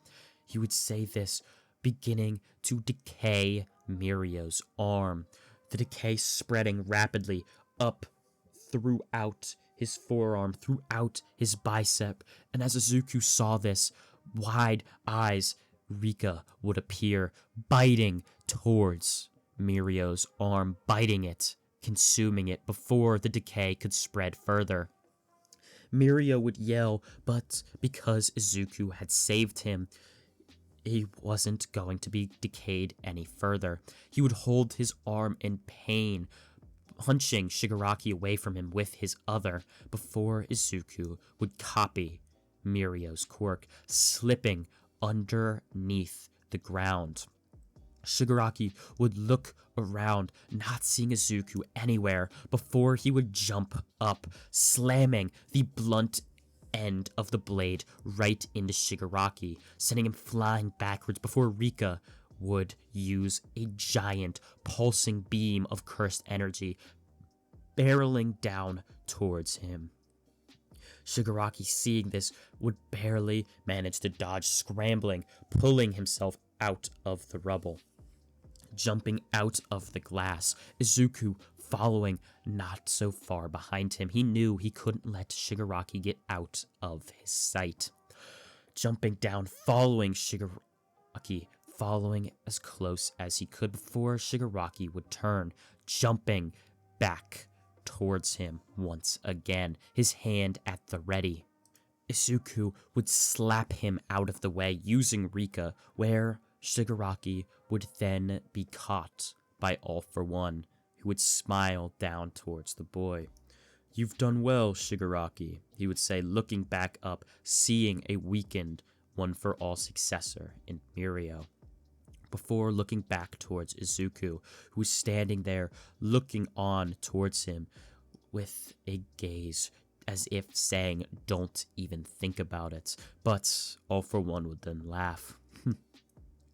He would say this, beginning to decay Mirio's arm, the decay spreading rapidly up throughout his forearm, throughout his bicep, and as Izuku saw this, wide eyes, Rika would appear, biting towards Mirio's arm, biting it, consuming it before the decay could spread further. Mirio would yell, but because Izuku had saved him, he wasn't going to be decayed any further. He would hold his arm in pain, punching Shigaraki away from him with his other, before Izuku would copy Mirio's quirk, slipping underneath the ground. Shigaraki would look around, not seeing Izuku anywhere, before he would jump up, slamming the blunt end of the blade right into Shigaraki, sending him flying backwards before Rika would use a giant pulsing beam of cursed energy, barreling down towards him. Shigaraki, seeing this, would barely manage to dodge, scrambling, pulling himself out of the rubble. Jumping out of the glass, Izuku following not so far behind him. He knew he couldn't let Shigaraki get out of his sight. Jumping down, following Shigaraki, following as close as he could before Shigaraki would turn, jumping back towards him once again, his hand at the ready. Izuku would slap him out of the way using Rika, where Shigaraki would then be caught by All for One, who would smile down towards the boy. "You've done well, Shigaraki," he would say, looking back up, seeing a weakened One for All successor in Mirio, before looking back towards Izuku, who was standing there, looking on towards him with a gaze as if saying, "Don't even think about it." But All for One would then laugh.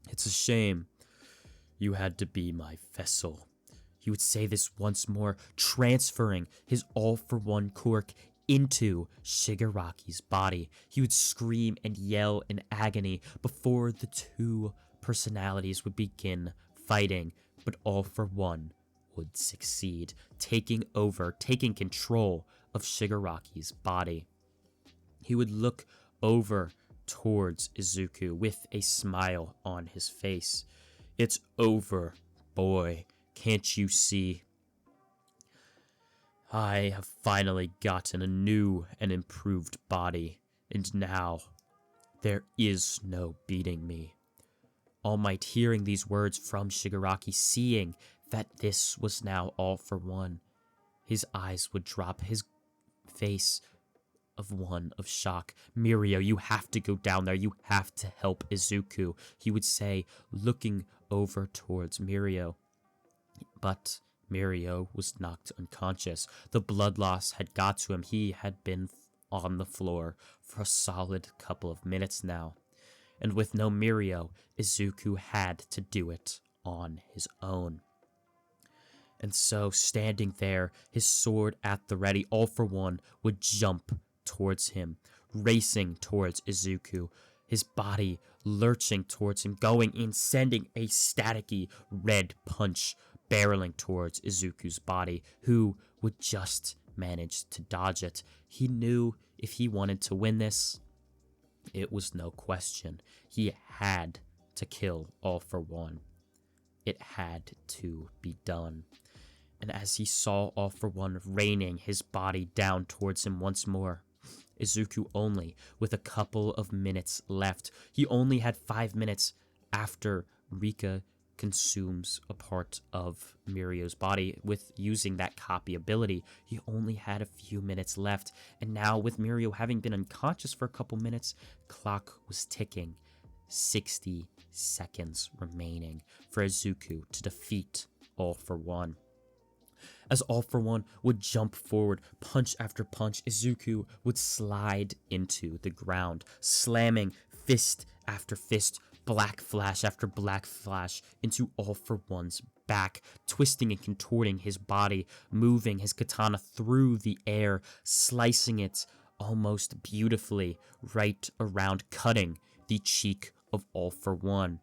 "It's a shame you had to be my vessel." He would say this once more, transferring his All for One quirk into Shigaraki's body. He would scream and yell in agony before the two personalities would begin fighting, but All for One would succeed, taking control of Shigaraki's body. He would look over towards Izuku with a smile on his face. "It's over, boy. Can't you see? I have finally gotten a new and improved body, and now there is no beating me. All Might hearing these words from Shigaraki, seeing that this was now all for one, his eyes would drop, his face of one of shock. Mirio, you have to go down there. You have to help Izuku, he would say, looking over towards Mirio. But Mirio was knocked unconscious. The blood loss had got to him. He had been on the floor for a solid couple of minutes now. And with no Mirio, Izuku had to do it on his own. And so, standing there, his sword at the ready, All For One would jump towards him, racing towards Izuku, his body lurching towards him, going in, sending a staticky red punch barreling towards Izuku's body, who would just manage to dodge it. He knew if he wanted to win this, it was no question. He had to kill All For One. It had to be done. And as he saw All For One raining his body down towards him once more, Izuku only with a couple of minutes left. He only had 5 minutes after Rika consumes a part of Mirio's body with using that copy ability. He only had a few minutes left, and now with Mirio having been unconscious for a couple minutes, clock was ticking. 60 seconds remaining for Izuku to defeat All For One. As All For One would jump forward, punch after punch, Izuku would slide into the ground, slamming fist after fist, black flash after black flash into All For One's back, twisting and contorting his body, moving his katana through the air, slicing it almost beautifully right around, cutting the cheek of All For One.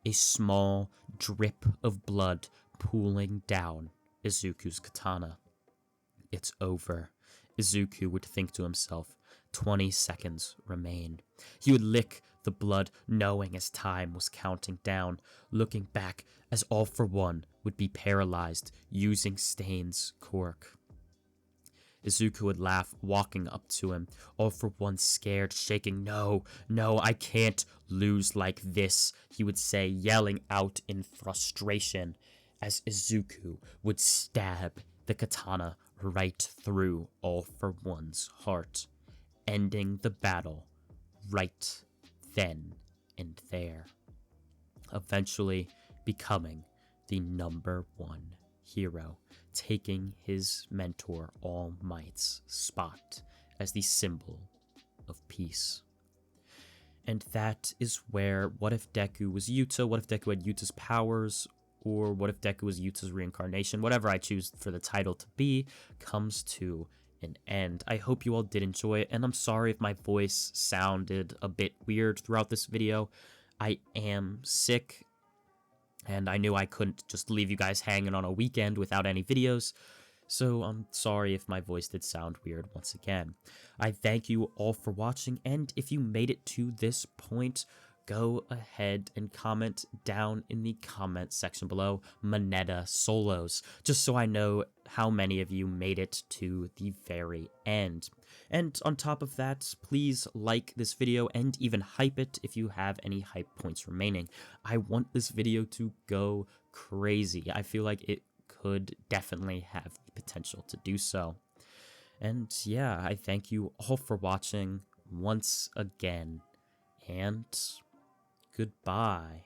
A small drip of blood pooling down Izuku's katana. It's over, Izuku would think to himself. 20 seconds remain. He would lick the blood, knowing as time was counting down, looking back as All For One would be paralyzed, using Stain's quirk. Izuku would laugh, walking up to him, All For One scared, shaking. No, I can't lose like this, he would say, yelling out in frustration, as Izuku would stab the katana right through All For One's heart, ending the battle right then and there, eventually becoming the #1 hero, taking his mentor All Might's spot as the symbol of peace. And that is where What If Deku was Yuta, What If Deku had Yuta's powers, or What If Deku was Yuta's reincarnation, whatever I choose for the title to be, comes to an end. I hope you all did enjoy it, and I'm sorry if my voice sounded a bit weird throughout this video. I am sick, and I knew I couldn't just leave you guys hanging on a weekend without any videos, so I'm sorry if my voice did sound weird once again. I thank you all for watching, and if you made it to this point, go ahead and comment down in the comment section below, Moneta Solos, just so I know how many of you made it to the very end. And on top of that, please like this video and even hype it if you have any hype points remaining. I want this video to go crazy. I feel like it could definitely have the potential to do so. And yeah, I thank you all for watching once again, and goodbye.